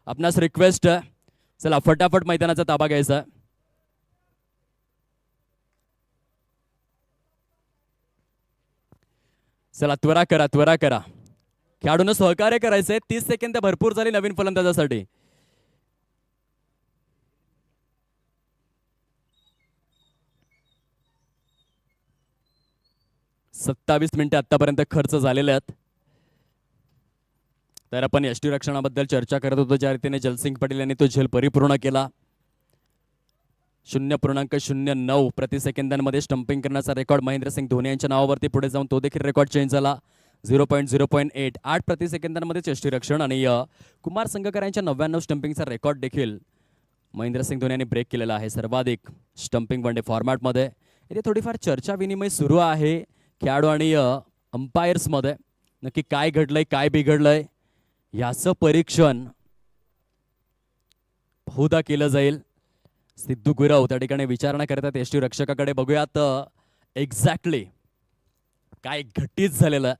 आपणास रिक्वेस्ट आहे, चला फटाफट मैदानाचा ताबा घ्यायचा. चला त्वरा करा. खेळाडूंना सहकार्य करायचंय. 30 सेकंद भरपूर झाली नवीन फलंदाजासाठी. सत्तावीस मिनिटे आतापर्यंत खर्च झालेले आहेत. तर आपण यष्टीरक्षणाबद्दल चर्चा करत होतो. ज्या रीतीने जलसिंग पाटील यांनी तो झेल परिपूर्ण केला. 0.09 प्रति सेकंदांमध्ये स्टंपिंग करण्याचा रेकॉर्ड महेंद्रसिंग धोनी यांच्या नावावरती पुढे जाऊन तो देखील रेकॉर्ड चेंज झाला. 0.08 8 प्रति सेकंदांमध्ये यष्टीरक्षण. आणि कुमार संगकर यांच्या 99 स्टंपिंगचा रेकॉर्ड देखील महेंद्रसिंग धोनी यांनी ब्रेक केलेला आहे. सर्वाधिक स्टंपिंग वन डे फॉर्मॅटमध्ये. इथे थोडीफार चर्चा विनिमय सुरू आहे खेळाडू आणि अंपायर्समध्ये. नक्की काय घडलंय, काय बिघडलंय याचं परीक्षण बहुधा केलं जाईल. सिद्धू गुरव त्या ठिकाणी विचारणा करतात यष्टी रक्षकाकडे. बघूयात एक्झॅक्टली काय घटित झालेलं आहे.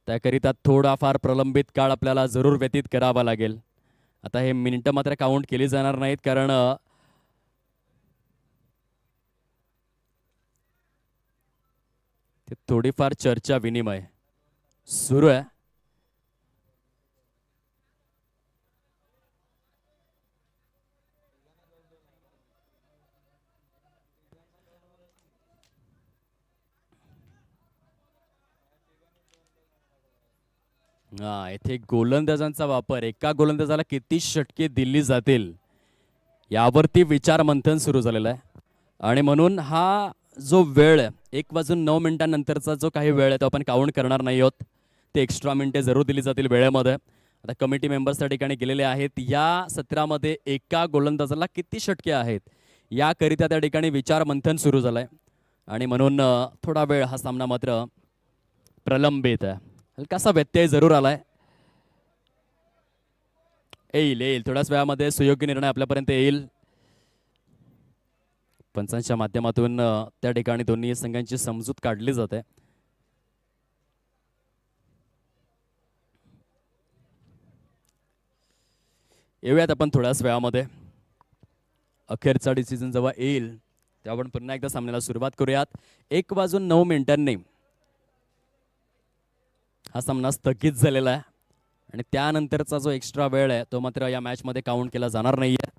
त्याकरिता थोडाफार प्रलंबित काळ आपल्याला जरूर व्यतीत करावा लागेल. आता हे मिनिटं मात्र काउंट केली जाणार नाहीत, कारण ते थोडीफार चर्चा विनिमय सुरू आहे. हा, येथे गोलंदाजांचा वापर, एका गोलंदाजाला किती षटके दिली जातील यावरती विचार मंथन सुरू झालेलं आहे. आणि म्हणून हा जो वेळ आहे, 1:09 जो काही वेळ आहे तो आपण काउंट करणार नाही आहोत. ते एक्स्ट्रा मिनिटे जरूर दिली जातील वेळेमध्ये. आता कमिटी मेंबर्स त्या ठिकाणी गेलेले आहेत. या सत्रामध्ये एका गोलंदाजाला किती षटके आहेत याकरिता त्या ठिकाणी विचार मंथन सुरू झालंय. आणि म्हणून थोडा वेळ हा सामना मात्र प्रलंबित आहे. हलकासा व्यत्यय जरूर आलाय. येईल येईल थोड्याच वेळामध्ये सुयोग्य निर्णय आपल्यापर्यंत येईल. पंचांच्या माध्यमातून त्या ठिकाणी दोन्ही संघांची समजूत काढली जाते. येऊयात आपण थोड्याच वेळामध्ये. अखेरचा डिसिजन जेव्हा येईल तेव्हा आपण पुन्हा एकदा सामन्याला सुरुवात करूयात. 1:09 हा सामना स्थगित झालेला आहे. आणि त्यानंतरचा जो एक्स्ट्रा वेळ आहे तो मात्र या मॅच मध्ये काउंट केला जाणार नाहीये.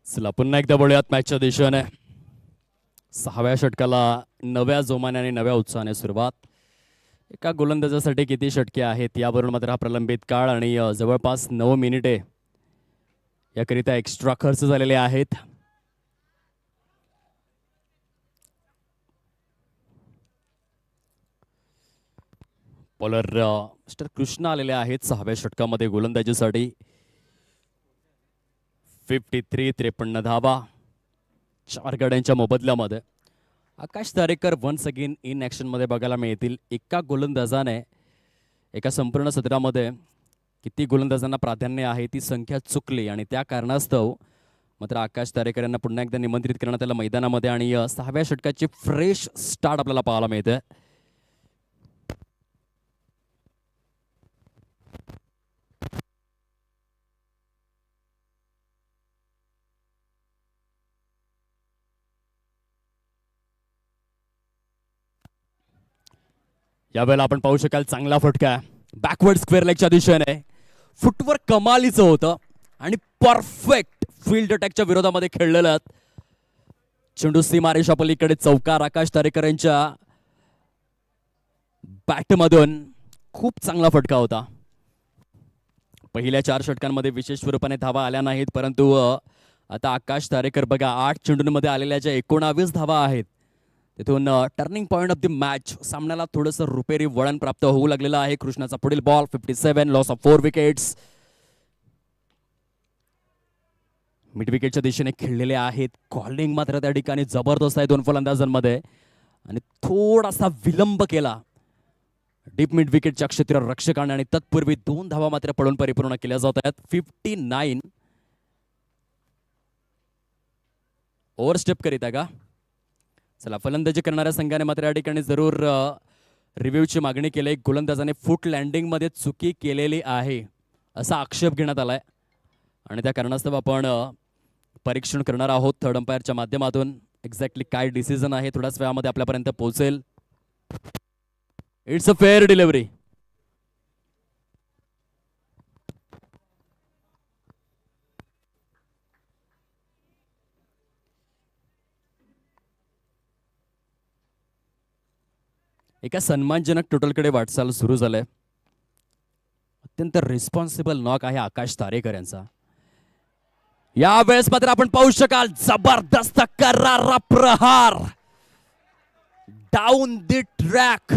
चला पुन्हा एकदा बोलूयात मॅचच्या दिशेने. 6व्या षटकाला नव्या जोमाने आणि नव्या उत्साहाने सुरुवात. एका गोलंदाजासाठी किती षटके आहेत यावरून मात्र हा प्रलंबित काळ आणि जवळपास 9 मिनिटे याकरिता एक्स्ट्रा खर्च झालेले आहेत. बॉलर मिस्टर कृष्णा आलेले आहेत 6व्या षटकामध्ये गोलंदाजीसाठी. 53 धावा 4 गड्यांच्या मोबदल्यामध्ये. Akash Tarekar once again in action मध्ये बघायला मिळतील. एका गोलंदाजाने एका संपूर्ण सत्रामध्ये किती गोलंदाजांना प्राधान्य आहे ती संख्या चुकली आणि त्या कारणास्तव मात्र आकाश तारेकर यांना पुन्हा एकदा निमंत्रित करण्यात आलं मैदानामध्ये आणि 6व्या षटकाची फ्रेश स्टार्ट आपल्याला पाहायला मिळते. यावेळेला आपण पाहू शकाल चांगला फटका बॅकवर्ड स्क्वेअर लेगच्या दिशेने. फुटवर्क कमालीचं होतं आणि परफेक्ट फील्ड अटॅकच्या विरोधामध्ये खेळलेलं. चेंडू सीमारेषा पलीकडे चौकार. आकाश तारेकर यांच्या बॅटमधून खूप चांगला फटका होता. पहिल्या 4 षटकांमध्ये विशेष स्वरूपाने धावा आल्या नाहीत, परंतु आता आकाश तारेकर बघा 8 चेंडूंमध्ये आलेल्या ज्या 19 धावा आहेत तिथून turning point of the match सामन्याला थोडंसं रुपेरी वळण प्राप्त होऊ लागलेलं आहे. कृष्णाचा पुढील ball 57 loss of 4 wickets. Mid विकेटच्या दिशेने खेळलेले आहेत. कॉलिंग मात्र त्या ठिकाणी जबरदस्त आहे 2 फलंदाजांमध्ये आणि थोडासा विलंब केला डीप मिड विकेटच्या क्षेत्ररक्षकाने आणि तत्पूर्वी 2 धावा मात्र पडून परिपूर्ण केल्या जात आहेत. 59 ओव्हरस्टेप करीत आहे का? चला फलंदाजी करणाऱ्या संघाने मात्र या ठिकाणी जरूर रिव्ह्यूची मागणी केली. गोलंदाजाने फुट लँडिंग मध्ये चुकी केलेली आहे असा आक्षेप घेण्यात आलाय आणि त्या कारणास्तव आपण परीक्षण करणार आहोत थर्ड अंपायरच्या माध्यमातून. एक्झॅक्टली काय डिसिजन आहे थोड्याच वेळामध्ये आपल्यापर्यंत पोहोचेल. It's a fair delivery. एका सन्मानजनक टोटलकडे वाटचाल सुरू झालंय. अत्यंत रिस्पॉन्सिबल नॉक आहे आकाश तारेकर यांचा. यावेळेस मात्र आपण पाहू शकाल जबरदस्त करारा प्रहार down the track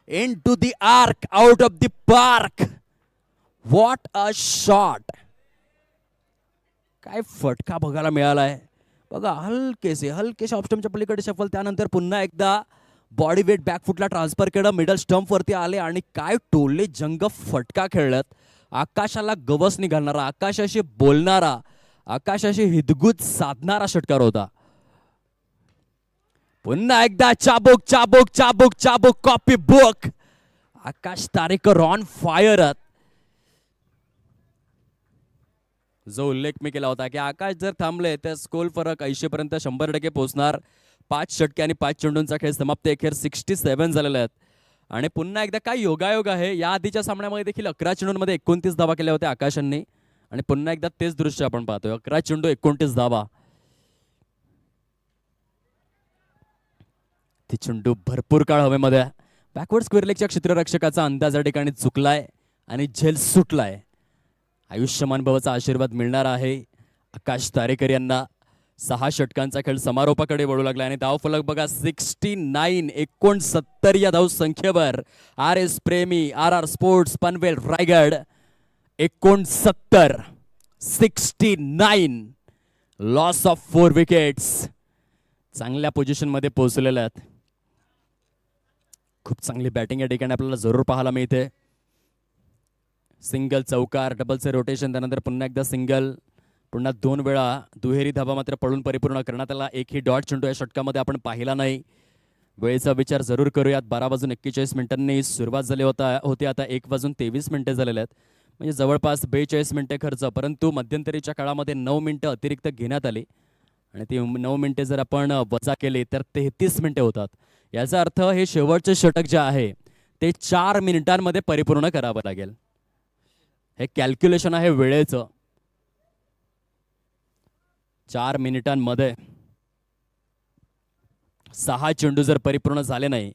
into the arc out of the park. What a shot. काय फटका बघायला मिळालाय बघा. हलकेशा ऑप्शनच्या पलीकडे शफल, त्यानंतर पुन्हा एकदा बॉडी वेट बॅकफुटला ट्रान्सफर केलं. मिडल स्टंप वरती आले आणि काय टोले जंग फटका खेळत. आकाशाला गवस निघालणारा, आकाशाशी बोलणारा, आकाशाशी हिदगुज साधणारा षटकार होता. पुन्हा एकदा चाबुक चाबुक चाबुक चाबुक copy book. Akash Tarekar on fire. जो उल्लेख मी केला होता की आकाश जर थांबले तर स्कोर फरक 80 पर्यंत 100% पोहोचणार. 5 षटके आणि 5 चेंडूंचा खेळ समाप्त. अखेर 67 झालेले आहेत आणि पुन्हा एकदा काय योगायोग आहे. या आधीच्या सामन्यामध्ये देखील 11 चेंडूंमध्ये 29 धावा केल्या होत्या आकाशांनी आणि पुन्हा एकदा तेच दृश्य आपण पाहतोय. 11 चेंडू 29 धावा. ती चेंडू भरपूर काळ हवेमध्ये. बॅकवर्ड स्क्वेअर लेगच्या क्षेत्ररक्षकाचा अंदाज या ठिकाणी चुकलाय आणि झेल सुटलाय. आयुष्यमान भवचा आशीर्वाद मिळणार आहे आकाश तारेकर यांना. 6 षटकांचा खेळ समारोपाकडे वळू लागला आणि धावफलक बघा 69 69 या धाव संख्येवर RS प्रेमी RR sports Panvel Raigad 69 69 loss of 4 wickets. चांगल्या पोझिशन मध्ये पोहोचलेले आहेत. खूप चांगली बॅटिंग या ठिकाणी आपल्याला जरूर पाहायला मिळते. सिंगल चौकार डबलचे रोटेशन, त्यानंतर पुन्हा एकदा सिंगल, पुन्हा 2 वेळा दुहेरी धाबा मात्र पडून परिपूर्ण करण्यात आला. एकही डॉट चेंडू या षटकामध्ये आपण पाहिला नाही. वेळेचा विचार जरूर करूयात. 12:41 सुरुवात झाली होती. आता 1:23 झालेले आहेत, म्हणजे जवळपास 42 मिनिटे खर्च. परंतु मध्यंतरीच्या काळामध्ये 9 मिनिटं अतिरिक्त घेण्यात आली आणि ती 9 मिनिटे जर आपण वजा केली तर 33 मिनिटे होतात. याचा अर्थ हे शेवटचे षटक जे आहे ते 4 मिनिटांमध्ये परिपूर्ण करावं लागेल. हे कॅल्क्युलेशन आहे वेळेचं. 4 मिनिटांमध्ये 6 चेंडू जर परिपूर्ण झाले नाही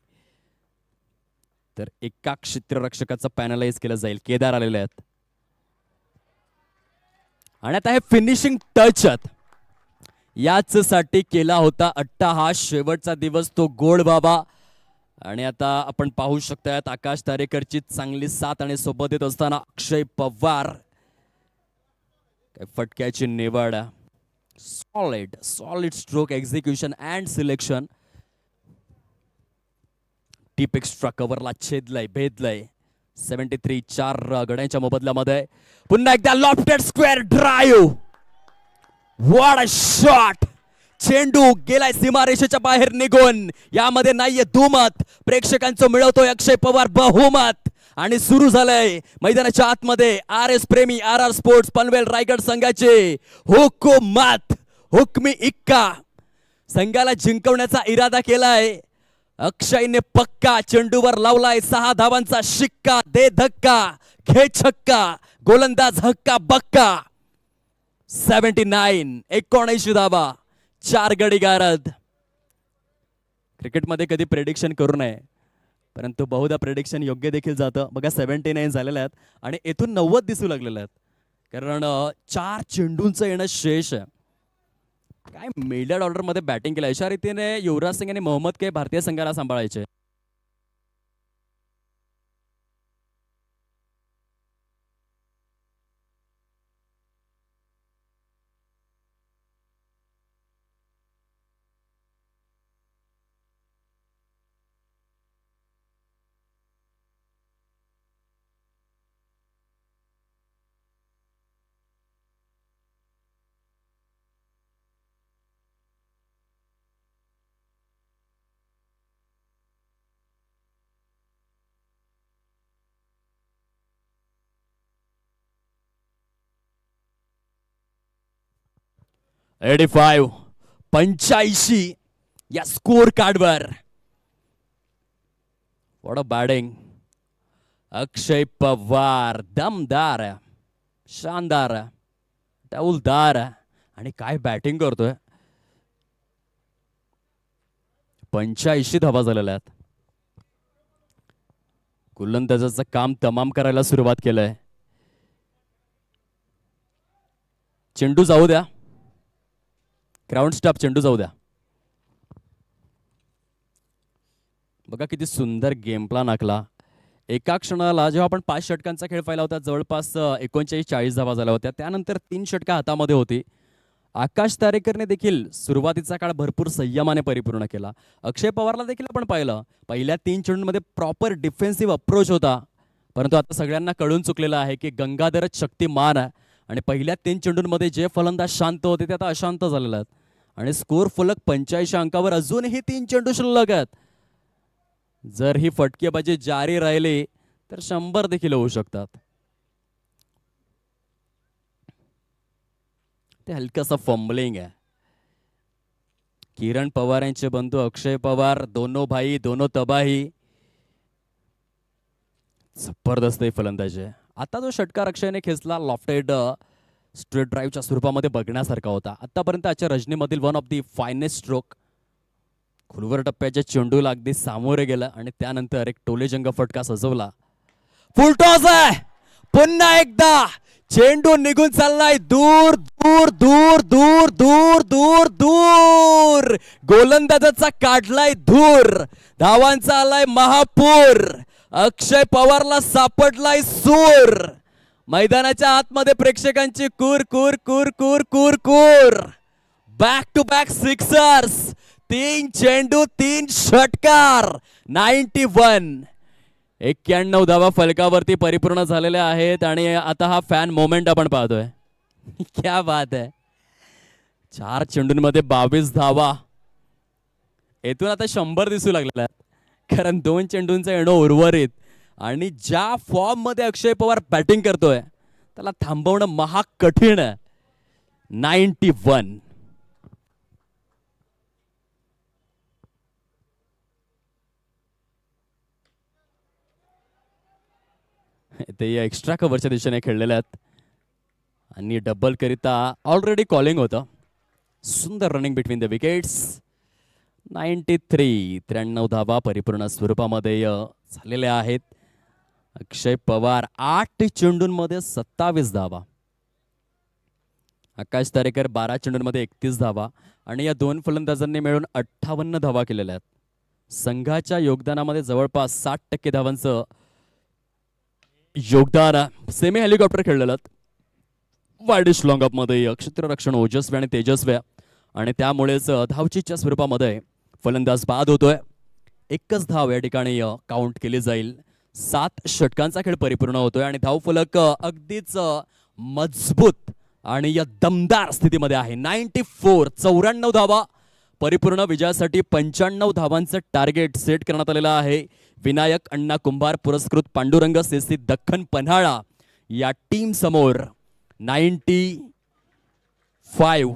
तर एका क्षेत्ररक्षकाचं पॅनलाइज केलं जाईल. केदार आलेले आहेत आणि आता हे फिनिशिंग टच याच साठी केला होता अट्टा. हा शेवटचा दिवस तो गोड बाबा. आणि आता आपण पाहू शकतात आकाश तारेकरची चांगली साथ आणि सोबत येत असताना अक्षय पवार फटक्याची निवड. Solid stroke execution and selection. Deep extra कव्हरला छेदलंय भेदलंय. 73 4 गड्यांच्या मोबदल्यामध्ये पुन्हा एकदा lofted square drive. What a shot. चेंडू गेलाय सीमारेषेच्या बाहेर निघून. यामध्ये नाहीये दुमत. प्रेक्षकांचं मिळवतोय अक्षय पवार बहुमत. आणि सुरू झालंय मैदानाच्या आतमध्ये R S Premi R R sports Panvel Raigad संघाचे हुकुमत. हुकमी इक्का. संघाला जिंकवण्याचा इरादा केलाय. अक्षयने पक्का चेंडूवर लावलाय 6 धावांचा शिक्का. दे धक्का घे छक्का. गोलंदाज हक्का बक्का. 79 धावा 4 गडी गारद. क्रिकेटमध्ये कधी प्रेडिक्शन करू नये परंतु बहुधा प्रेडिक्शन योग्य देखील जातं. बघा 79 झालेले आहेत आणि येथून 90 दिसू लागलेले आहेत कारण 4 चेंडूंचं येणं शेष आहे. काय मिडल ऑर्डर मध्ये बॅटिंग केलं. अशा रीतीने युवराज सिंग आणि मोहम्मद के भारतीय संघाला सांभाळायचे. $85 85 या स्कोर कार्डवर. What a batting. Akshay Pawar दमदार शानदार डौलदार आणि काय बॅटिंग करतोय. 85 धावा झालेल्या आहेत. गोलंदाजाचं काम तमाम करायला सुरुवात केलंय. चेंडू जाऊ द्या. Ground stop. चेंडू जाऊ द्या. बघा किती सुंदर गेम प्लॅन आखला. एका क्षणाला जेव्हा आपण 5 षटकांचा खेळ पाहिला होता जवळपास 39-40 धावा झाल्या होत्या. त्यानंतर 3 षटकं हातामध्ये होती. आकाश तारेकरने देखील सुरुवातीचा काळ भरपूर संयमाने परिपूर्ण केला. अक्षय पवारला देखील आपण पाहिलं पहिल्या 3 चेंडूंमध्ये प्रॉपर डिफेन्सिव्ह अप्रोच होता परंतु आता सगळ्यांना कळून चुकलेलं आहे की गंगाधरच शक्तिमान आहे आणि पहिल्या 3 चेंडूंमध्ये जे फलंदाज शांत होते ते आता अशांत झालेले आहेत आणि स्कोर फलक 85 अंकावर अजूनही 3 चेंडू शिल्लक आहेत. जर ही फटकेबाजी जारी राहिली तर 100 देखील होऊ शकतात. ते हलकंसं फंबलिंग आहे. किरण पवार यांचे बंधू अक्षय पवार दोनों भाई दोनों तबाही. जबरदस्त फलंदाजी आहे. आता जो षटकार अक्षयने खेचला लॉफ्टेड स्ट्रेट ड्राईव्हच्या स्वरूपामध्ये बघण्यासारखा होता. आतापर्यंत आजच्या रजनीमधील one of the finest stroke. खुलवर टप्प्याच्या चेंडूला अगदी सामोरे गेला आणि त्यानंतर एक टोलेजंग फटका सजवला. फुलटॉस आहे. पुन्हा एकदा चेंडू निघून चाललाय दूर दूर दूर दूर दूर दूर दूर. गोलंदाजाचा काढलाय धूर. धावांचा आलाय महापूर. अक्षय पवारला सापडलाय सूर. मैदानाच्या आतमध्ये प्रेक्षकांची कूर कूर कूर कूर कूर कूर. Back to back sixers. 3 चेंडू 3 षटकार. 91 91 धावा फलकावरती परिपूर्ण झालेल्या आहेत आणि आता हा फॅन मोमेंट आपण पाहतोय. क्या बात आहे. 4 चेंडूंमध्ये 22 धावा. येथून आता 100 दिसू लागलेल्या आहेत कारण 2 चेंडूंचा येणं उर्वरित आणि ज्या फॉर्म मध्ये अक्षय पवार बॅटिंग करतोय त्याला थांबवणं महाग कठीण आहे. 91 ते एक्स्ट्रा कव्हरच्या दिशेने खेळलेले आहेत आणि डबल करिता ऑलरेडी कॉलिंग होतं. सुंदर रनिंग बिटवीन द विकेट्स. 93 धावा परिपूर्ण स्वरूपामध्ये झालेल्या आहेत. अक्षय पवार 8 चेंडूंमध्ये 27 धावा. आकाश तारेकर 12 चेंडूंमध्ये 31 धावा आणि या दोन फलंदाजांनी मिळून 58 धावा केलेल्या आहेत. संघाच्या योगदानामध्ये जवळपास 60% धावांचं योगदान. सेमी हेलिकॉप्टर खेळलेलं वाईडिश लॉंग अप मध्ये क्षेत्ररक्षण ओजस्वी आणि तेजस्वी आणि त्यामुळेच धावचीच्या स्वरूपामध्ये फलंदाज बाद होतोय. एकच धाव या ठिकाणी काउंट केली जाईल. 7 षटकांचा खेळ परिपूर्ण होतोय आणि धावफलक अगदीच मजबूत आणि या दमदार स्थितीमध्ये आहे. 94 धावा परिपूर्ण विजयासाठी 95 धावांचं टार्गेट सेट करण्यात आलेलं आहे. विनायक अण्णा कुंभार पुरस्कृत पांडुरंग सेसी दख्खन पन्हाळा या टीम समोर 95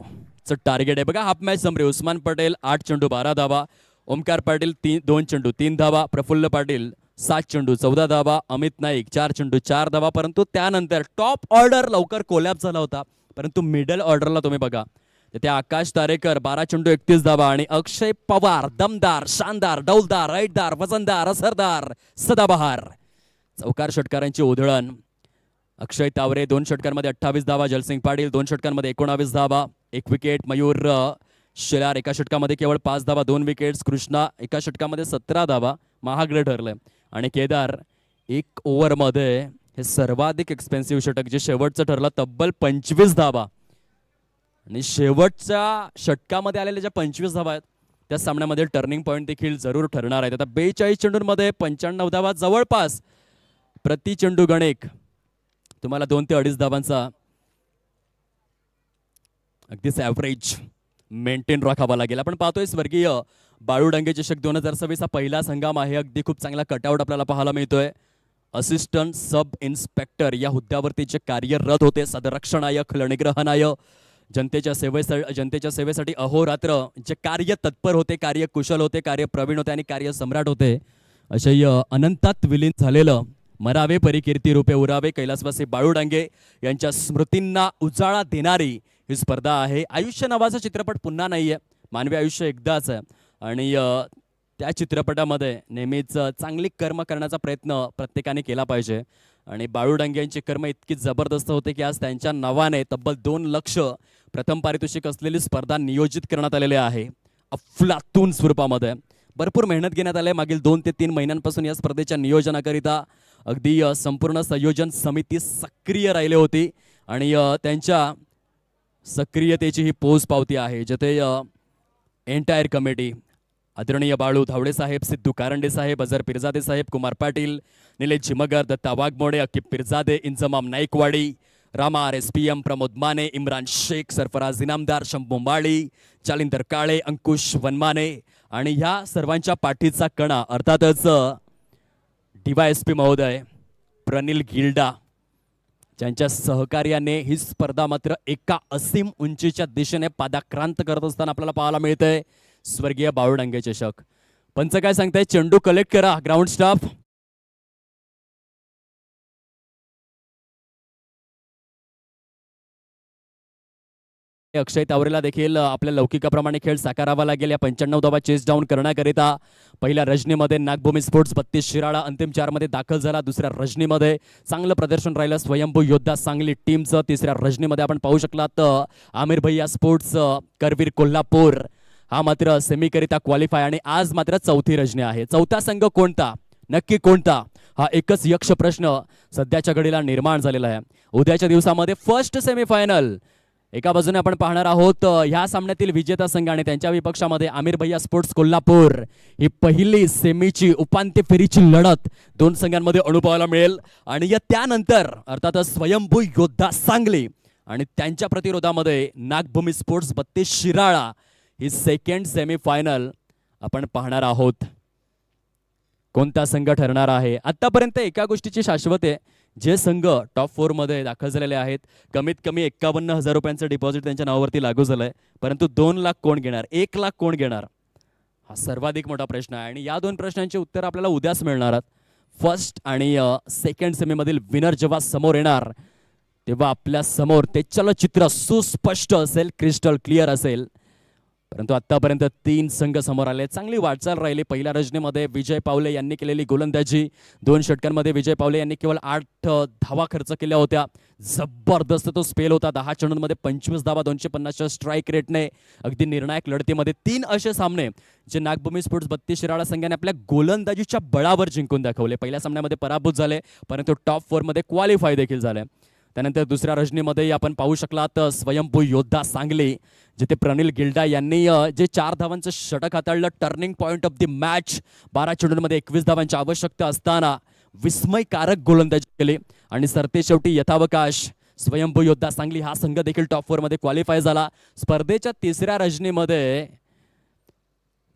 चं टार्गेट आहे. बघा half match summary. Usman Patel 8 चेंडू 12 धावा, ओमकार पाटील 2 चेंडू 3 धावा, प्रफुल्ल पाटील 7 चेंडू 14 धावा, अमित नाईक 4 चेंडू 4 धावा. परंतु त्यानंतर टॉप ऑर्डर लवकर कोलॅप्स झाला होता. परंतु मिडल ऑर्डरला तुम्ही बघा त्या आकाश तारेकर 12 चेंडू 31 धावा आणि अक्षय पवार दमदार, शानदार, डौलदार, राईटदार, वजनदार, असरदार, सदाबहार चौकार षटकारांची उधळण. अक्षय तावरे 2 षटकांमध्ये 28 धावा, जलसिंग पाटील 2 षटकांमध्ये 19 धावा, 1 विकेट. मयूर शेलार एका षटकामध्ये केवळ 5 धावा, 2 विकेट्स. कृष्णा एका षटकामध्ये 17 धावा, महागडे ठरले. आणि केदार 1 ओव्हरमध्ये हे सर्वाधिक एक्सपेन्सिव्ह षटक जे शेवटचं ठरलं तब्बल 25 धावा. आणि शेवटच्या षटकामध्ये आलेल्या ज्या 25 धावा आहेत त्या सामन्यामध्ये टर्निंग पॉईंट देखील जरूर ठरणार आहेत. आता 42 चेंडूंमध्ये 95 धावा जवळपास प्रति चेंडू गणिक तुम्हाला 2 ते 2.5 धावांचा अगदीच ॲव्हरेज मेंटेन राखावा लागेल. आपण पाहतोय स्वर्गीय बाळू डांगे चषक 2026 हा पहिलाच हंगाम आहे. अगदी खूप चांगला कटआउट आपल्याला पाहायला मिळतोय. असिस्टंट सब इन्स्पेक्टर या हुद्द्यावरती जे कार्यरत होते, सदरक्षणाय खलनिग्रहणाय जनतेच्या सेवेसाठी अहोरात्र जे कार्य तत्पर होते, कार्य कुशल होते, कार्य प्रवीण होते आणि कार्य सम्राट होते, असे अनंतात विलीन झालेलं मरावे परिकीर्ती रूपे उरावे कैलासवासी बाळू डांगे यांच्या स्मृतींना उजाळा देणारी ही स्पर्धा आहे. आयुष्य नावाचा चित्रपट पुन्हा नाहीये. मानवी आयुष्य एकदाच आहे आणि त्या चित्रपटामध्ये नेहमीच चांगली कर्म करण्याचा प्रयत्न प्रत्येकाने केला पाहिजे. आणि बाळू डांगे यांची कर्म इतकी जबरदस्त होते की आज त्यांच्या नावाने तब्बल 2 लाख प्रथम पारितोषिक असलेली स्पर्धा नियोजित करण्यात आलेली आहे. अफलातून स्वरूपामध्ये भरपूर मेहनत घेण्यात आली. मागील 2 ते 3 महिन्यांपासून या स्पर्धेच्या नियोजनाकरिता अगदी संपूर्ण संयोजन समिती सक्रिय राहिली होती आणि त्यांच्या सक्रियतेची ही पोच पावती आहे, जिथे एंटायर कमिटी आदरणीय बाळू धावडे साहेब, सिद्धू कारंडे साहेब, अजर पिरजादे साहेब, कुमार पाटील, निलेश झिमगर, दत्ता वाघमोडे, अकिब पिरजादे, इंजमाम नाईकवाडी, रामा RSPM, प्रमोद माने, इम्रान शेख, सरफराज इनामदार, शंभू माळी, जालिंदर काळे, अंकुश वनमाने आणि ह्या सर्वांच्या पाठीचा कणा अर्थातच DYSP महोदय प्रनिल गिल्डा, ज्यांच्या सहकार्याने ही स्पर्धा मात्र एका असीम उंचीच्या दिशेने पादाक्रांत करत असताना आपल्याला पाहायला मिळतंय. स्वर्गीय बाळू डांगे चषक. पंच काय सांगताय? चेंडू कलेक्ट करा ग्राउंड स्टाफ. अक्षय तावरेला देखील आपल्या लौकिकाप्रमाणे खेळ साकारावा लागेल. या 95 धावा चेस डाऊन करण्याकरिता पहिल्या रजनीमध्ये नागभूमी स्पोर्ट्स 32 शिराळा अंतिम 4 मध्ये दाखल झाला. दुसऱ्या रजनीमध्ये चांगलं प्रदर्शन राहिलं स्वयंभू योद्धा सांगली टीमचं. तिसऱ्या रजनीमध्ये आपण पाहू शकलात आमिर भैया स्पोर्ट्स करवीर कोल्हापूर हा मात्र सेमीकरिता क्वालिफाय. आणि आज मात्र चौथी रजनी आहे. चौथा संघ कोणता, नक्की कोणता, हा एकच यक्ष प्रश्न सध्याच्या घडीला निर्माण झालेला आहे. उद्याच्या दिवसामध्ये फर्स्ट सेमीफायनल एका बाजूने आपण पाहणार आहोत ह्या सामन्यातील विजेता संघ आणि त्यांच्या विपक्षामध्ये आमिर भैया स्पोर्ट्स कोल्हापूर. ही पहिली सेमीची उपांत्य फेरीची लढत 2 संघांमध्ये अनुभवायला मिळेल. आणि या त्यानंतर अर्थातच स्वयंभू योद्धा सांगली आणि त्यांच्या प्रतिरोधामध्ये नागभूमी स्पोर्ट्स 32 शिराळा ही सेकंड सेमीफायनल आपण पाहणार आहोत. कोणता संघ ठरणार आहे? आतापर्यंत एका गोष्टीची शाश्वत आहे, जे संघ टॉप 4 मध्ये दाखल झालेले आहेत कमीत कमी 51,000 रुपयांचं डिपॉझिट त्यांच्या नावावरती लागू झालंय. परंतु 2 लाख कोण घेणार, 1 लाख कोण घेणार, हा सर्वाधिक मोठा प्रश्न आहे. आणि या 2 प्रश्नांची उत्तर आपल्याला उद्याच मिळणार आहेत. फर्स्ट आणि सेकंड सेमीमधील विनर जेव्हा समोर येणार तेव्हा आपल्या समोर ते चलचित्र सुस्पष्ट असेल, क्रिस्टल क्लिअर असेल. परंतु आतापर्यंत 3 संघ समोर आले. चांगली वाटचाल राहिली. पहिल्या रजनीमध्ये विजय पावले यांनी केलेली गोलंदाजी, 2 षटकांमध्ये विजय पावले यांनी केवळ 8 धावा खर्च केल्या होत्या. जबरदस्त तो स्पेल होता. 10 चेंडूंमध्ये 25 धावा, 250च्या स्ट्राईक रेटने अगदी निर्णायक लढतीमध्ये 3 असे सामने जे नागभूमी स्पोर्ट्स 32 शिराळा संघाने आपल्या गोलंदाजीच्या बळावर जिंकून दाखवले. पहिल्या सामन्यामध्ये पराभूत झाले, परंतु टॉप 4 मध्ये क्वालिफाय देखील झाले. त्यानंतर दुसऱ्या रजनीमध्ये आपण पाहू शकलात स्वयंभू योद्धा सांगली, जिथे प्रणिल गिल्डा यांनी जे 4 धावांचं षटक हाताळलं. Turning point of the match. 12 चेंडूंमध्ये 21 धावांची आवश्यकता असताना विस्मयकारक गोलंदाजी केली आणि सरते शेवटी यथावकाश स्वयंभू योद्धा सांगली हा संघ देखील टॉप 4 मध्ये क्वालिफाय झाला. स्पर्धेच्या तिसऱ्या रजनीमध्ये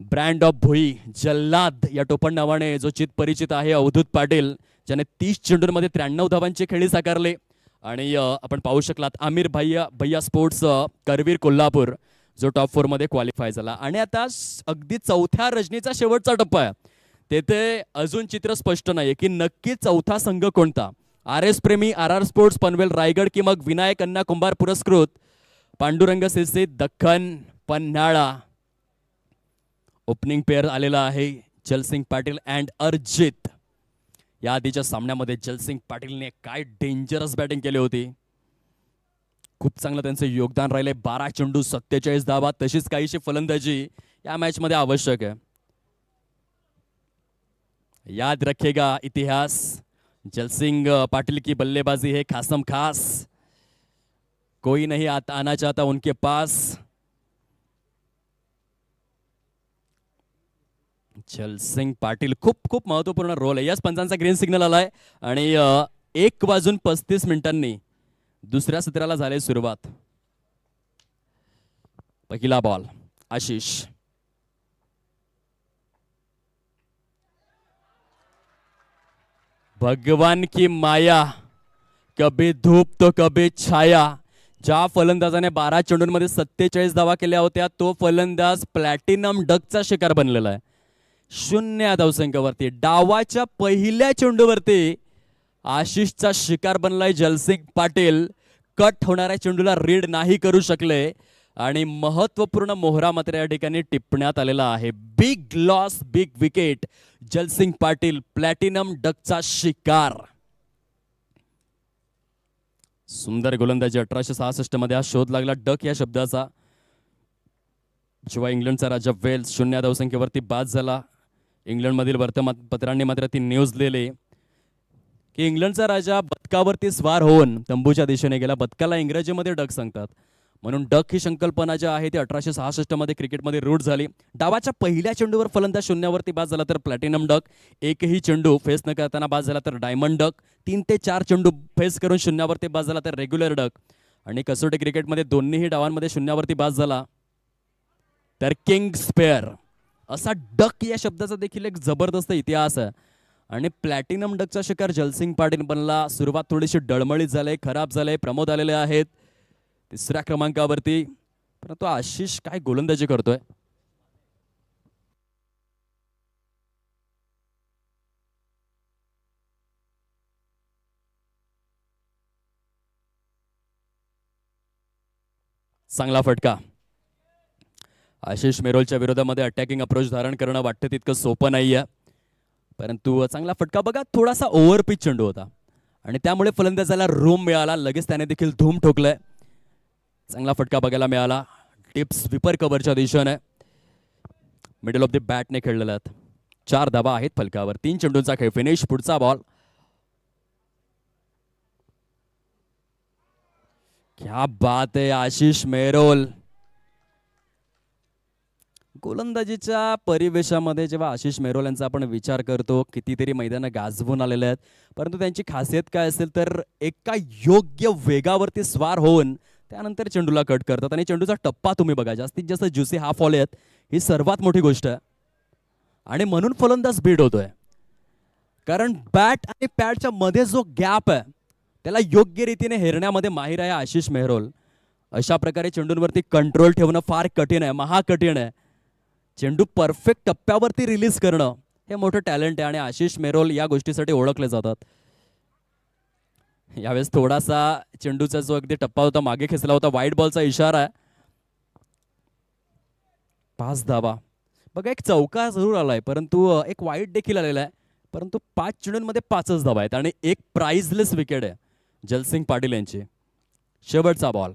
ब्रँड ऑफ भुई, जल्लाद या टोपण नावाने जो चित परिचित आहे अवधूत पाटील, ज्याने 30 चेंडूंमध्ये 93 धावांची खेळी साकारली. आणि आपण पाहू शकलात आमिर भैया स्पोर्ट्स करवीर कोल्हापूर, जो टॉप 4 मध्ये क्वालिफाय झाला. आणि आता अगदी चौथ्या रजनीचा शेवटचा टप्पा आहे. तेथे अजून चित्र स्पष्ट नाही की नक्की चौथा संघ कोणता. RS प्रेमी, RR स्पोर्ट्स पनवेल रायगड की मग विनायक अण्णा कुंभार पुरस्कृत पांडुरंग सिलसित दख्खन पन्हाळा. ओपनिंग पेअर आलेला आहे जलसिंग पाटील अँड अर्जित. या आधीच्या सामन्यामध्ये जलसिंग पाटीलने काय डेंजरस बॅटिंग केली होती. खूप चांगलं त्यांचं योगदान राहिले. 12 चेंडू 47 धावा. तशीच काहीशी फलंदाजी या मॅच मध्ये आवश्यक आहे. याद रखेगा इतिहास, जलसिंग पाटिल की बल्लेबाजी है खासम खास, कोई नहीं आना चाहता उनके पास. जलसिंग पाटील खूप महत्वपूर्ण रोल आहे. याच पंचांचा ग्रीन सिग्नल आलाय आणि 1:35 दुसऱ्या सत्राला झाली सुरुवात. पहिला बॉल आशिष. भगवान की माया, कभी धूप तो कभी छाया. ज्या फलंदाजाने 12 चेंडूंमध्ये 47 धावा केल्या होत्या तो फलंदाज प्लॅटिनम डकचा शिकार बनलेला आहे. 0 धावसंख्येवरती डावाच्या पहिल्या चेंडूवरती आशिषचा शिकार बनलाय जलसिंग पाटील. कट होणाऱ्या चेंडूला रीड नाही करू शकले आणि महत्वपूर्ण मोहरा मात्र या ठिकाणी टिपण्यात आलेला आहे. Big loss, big wicket. Jalsingh Patil platinum डकचा शिकार. सुंदर गोलंदाजी. 1866 मध्ये हा शोध लागला डक या शब्दाचा, जेव्हा इंग्लंडचा राजा वेल्स 0 धावसंख्येवरती बाद झाला. इंग्लंडमधील वर्तमानपत्रांनी मात्र ती न्यूज दिली की इंग्लंडचा राजा बदकावरती स्वार होऊन तंबूच्या दिशेने गेला. बदकाला इंग्रजीमध्ये डक सांगतात, म्हणून डक ही संकल्पना जी आहे ती 1866 मध्ये क्रिकेटमध्ये रूढ झाली. डावाच्या पहिल्या चेंडूवर फलंदाज 0वरती बाद झाला तर प्लॅटिनम डक, एकही चेंडू फेस न करताना बाद झाला तर डायमंड डक, 3 ते 4 चेंडू फेस करून 0वरती बाद झाला तर रेग्युलर डक, आणि कसोटी क्रिकेटमध्ये दोन्हीही डावांमध्ये 0वरती बाद झाला तर किंग स्पेअर. असा डक या शब्दाचा देखील एक जबरदस्त इतिहास आहे. आणि प्लॅटिनम डकचा शिकार जलसिंग पाटील बनला. सुरुवात थोडीशी डळमळीत झाले, खराब झाले. प्रमोद आलेले आहेत 3ऱ्या क्रमांकावरती, परंतु आशिष काय गोलंदाजी करतोय. चांगला फटका. आशिष मेरोलच्या विरोधामध्ये अटॅकिंग अप्रोच धारण करणं वाटतं तितकं सोपं नाहीये, परंतु चांगला फटका. बघा थोडासा ओव्हर पिच चेंडू होता आणि त्यामुळे फलंदाजाला रूम मिळाला. लगेच त्याने देखील धूम ठोकलंय. चांगला फटका बघायला मिळाला. टिप्स विपर कव्हरच्या दिशेने मिडल ऑफ द बॅटने खेळलेला. 4 धावा आहेत फलकावर. 3 चेंडूंचा खेळ. फिनिश. पुढचा बॉल. क्या बात है आशिष मेरोल. गोलंदाजीच्या परिवेशामध्ये जेव्हा आशिष मेरोल यांचा आपण विचार करतो, कितीतरी मैदानं गाजवून आलेले आहेत, परंतु त्यांची खासियत काय असेल तर एका योग्य वेगावरती स्वार होऊन त्यानंतर चेंडूला कट करतात. आणि चेंडूचा टप्पा तुम्ही बघा, जास्तीत जास्त ज्युसी हाफ ऑल आहेत, ही सर्वात मोठी गोष्ट आहे. आणि म्हणून फलंदाज बीट होतोय, कारण बॅट आणि पॅडच्या मध्ये जो गॅप आहे त्याला योग्य रीतीने हेरण्यामध्ये माहिर आहे आशिष मेहरोल. अशा प्रकारे चेंडूंवरती कंट्रोल ठेवणं फार कठीण आहे, महाकठीण आहे. चेंडू परफेक्ट टप्प्यावरती रिलीज करणं हे मोठं टॅलेंट आहे आणि आशिष मेहरोल या गोष्टीसाठी ओळखले जातात. यावेळेस थोडासा चेंडूचा जो अगदी टप्पा होता मागे खेचला होता, वाईट बॉलचा इशारा आहे. 5 धावा. बघा एक चौका जरूर आलाय, परंतु एक वाईट देखील आलेला आहे. परंतु 5 चेंडूंमध्ये 5च धावा आहेत आणि एक प्राइजलेस विकेट आहे जलसिंग पाटील यांची. शेवटचा बॉल.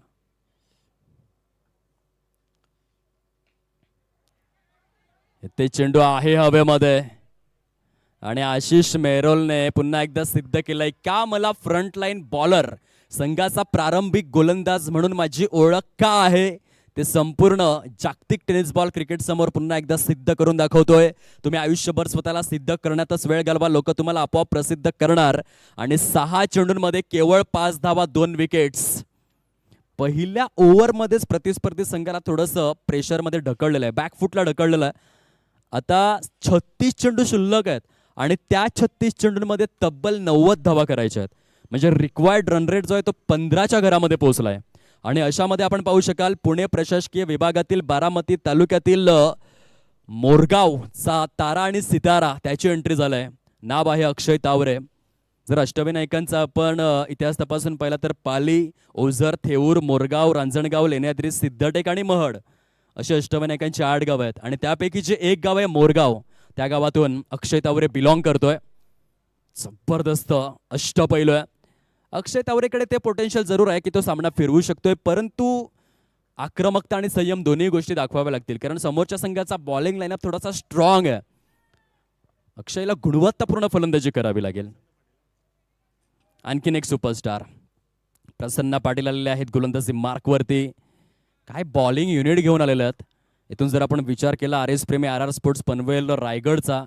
ते चेंडू आहे हवेमध्ये आणि आशिष मेहरोलने पुन्हा एकदा सिद्ध केलंय का मला फ्रंटलाईन बॉलर, संघाचा प्रारंभिक गोलंदाज म्हणून माझी ओळख का आहे ते संपूर्ण जागतिक टेनिस बॉल क्रिकेट समोर पुन्हा एकदा सिद्ध करून दाखवतोय. तुम्ही आयुष्यभर स्वतःला सिद्ध करण्यातच वेळ घालवा, लोक तुम्हाला आपोआप प्रसिद्ध करणार. आणि 6 चेंडूंमध्ये केवळ 5 धावा, 2 विकेट्स. पहिल्या ओव्हरमध्येच प्रतिस्पर्धी संघाला थोडंसं प्रेशरमध्ये ढकललेलं आहे, बॅकफुटला ढकललेलं आहे. आता 36 चेंडू शिल्लक आहेत आणि त्या 36 चेंडूंमध्ये तब्बल 90 धावा करायच्या आहेत. म्हणजे रिक्वायर्ड रन रेट जो आहे तो 15च्या घरामध्ये पोहोचलाय. आणि अशामध्ये आपण पाहू शकाल पुणे प्रशासकीय विभागातील बारामती तालुक्यातील मोरगावचा तारा आणि सितारा त्याची एंट्री झालाय. नाव आहे अक्षय तावरे. जर अष्टविनायकांचा आपण इतिहास तपासून पाहिला तर पाली, ओझर, थेऊर, मोरगाव, रांजणगाव, लेण्याद्री, सिद्धटेक आणि महड अशी अष्टविनायकांची 8 गाव आहेत आणि त्यापैकी जे एक गाव आहे मोरगाव, त्या गावातून अक्षय तावरे बिलॉंग करतोय. जबरदस्त अष्टपैलू आहे. अक्षय तावरेकडे ते पोटेन्शियल जरूर आहे की तो सामना फिरवू शकतोय, परंतु आक्रमकता आणि संयम दोन्ही गोष्टी दाखवाव्या लागतील कारण समोरच्या संघाचा बॉलिंग लाईनअप थोडासा स्ट्रॉंग आहे. अक्षयला गुणवत्तापूर्ण फलंदाजी करावी लागेल. आणखीन एक सुपरस्टार प्रसन्न पाटील आलेले आहेत गोलंदाजी मार्कवरती. काय बॉलिंग युनिट घेऊन आलेले आहेत. इथून जर आपण विचार केला RS प्रेमी RR स्पोर्ट्स पनवेल रायगडचा,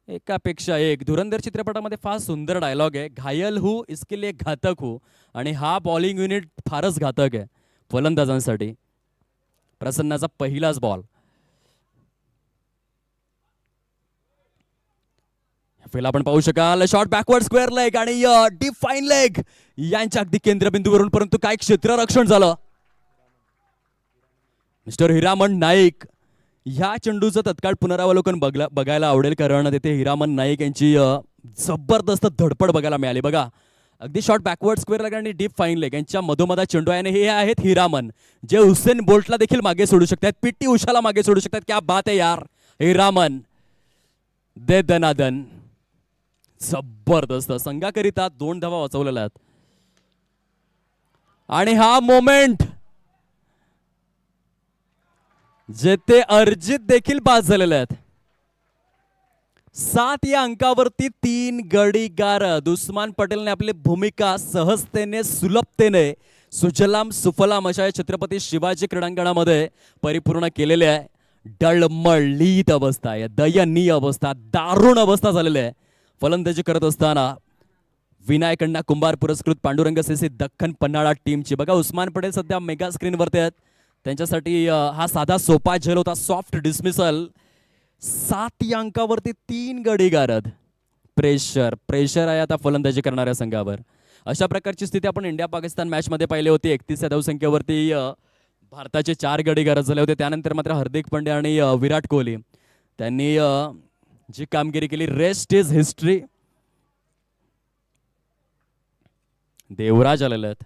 एकापेक्षा एक. धुरंधर चित्रपटामध्ये फार सुंदर डायलॉग आहे, घायल हू इसके लिए घातक हू. आणि हा बॉलिंग युनिट फारच घातक आहे फलंदाजांसाठी. प्रसन्नाचा पहिलाच बॉल. पहिला आपण पाहू शकाल शॉट बॅकवर्ड स्क्वेअर लेग आणि डीप फाईन लेग यांच्या अगदी केंद्रबिंदूवरून, परंतु काय क्षेत्ररक्षण झालं. मिस्टर हिरामन नाईक ह्या चेंडूचं तत्काळ पुनरावलोकन बघायला आवडेल कारण तिथे हिरामन नाईक यांची जबरदस्त धडपड बघायला मिळाली. बघा अगदी शॉर्ट बॅकवर्ड स्क्वेअर लेग आणि डीप फाईन लेग यांच्या मधोमधा चेंडू आहे आणि हे आहेत हिरामन जे हुसेन बोल्टला देखील मागे सोडू शकतात, PT उषाला मागे सोडू शकतात. क्या बात आहे यार. हिरामन दे दनादन. जबरदस्त. संघाकरिता 2 धावा वाचवलेल्या आहेत आणि हा मोमेंट जेथे अर्जित देखील बाद झालेले आहेत. 7 या अंकावरती 3 गडी गारद. उस्मान पटेलने आपली भूमिका सहजतेने, सुलभतेने, सुजलाम सुफलाम अशा छत्रपती शिवाजी क्रीडांगणामध्ये परिपूर्ण केलेले आहे. डळमळीत अवस्था आहे, दयनीय अवस्था, दारुण अवस्था झालेली आहे. फलंदाजी करत असताना विनायक अण्णा कुंभार पुरस्कृत पांडुरंग सीसी दख्खन पन्हाळा टीमची. बघा उस्मान पटेल सध्या मेगा स्क्रीनवरती आहेत. त्यांच्यासाठी हा साधा सोपा झेल होता, सॉफ्ट डिसमिसल. 7 या अंकावरती 3 गडी गारद. प्रेशर आहे आता फलंदाजी करणाऱ्या संघावर. अशा प्रकारची स्थिती आपण इंडिया पाकिस्तान मॅच मध्ये पाहिली होती. 31 या धावसंख्येवरती भारताचे 4 गडी गारद झाले होते. त्यानंतर मात्र हार्दिक पांड्या आणि विराट कोहली त्यांनी जी कामगिरी केली, रेस्ट इज हिस्ट्री. देवराज आलेले आहेत.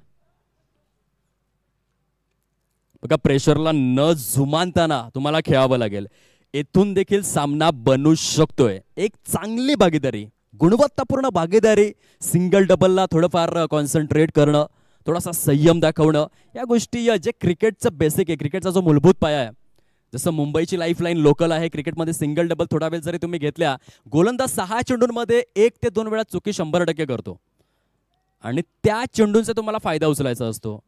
बघा प्रेशरला न जुमानताना तुम्हाला खेळावं लागेल. येथून देखील सामना बनू शकतोय. एक चांगली भागीदारी, गुणवत्तापूर्ण भागीदारी, सिंगल डबलला थोडंफार कॉन्सन्ट्रेट करणं, थोडासा संयम दाखवणं, या गोष्टी जे क्रिकेटचं बेसिक आहे, क्रिकेटचा जो मूलभूत पाया आहे. जसं मुंबईची लाईफलाईन लोकल आहे क्रिकेटमध्ये, सिंगल डबल थोडा वेळ जरी तुम्ही घेतल्या, गोलंदाज 6 चेंडूंमध्ये 1 ते 2 वेळा चुकी 100% करतो आणि त्या चेंडूंचा तुम्हाला फायदा उचलायचा असतो.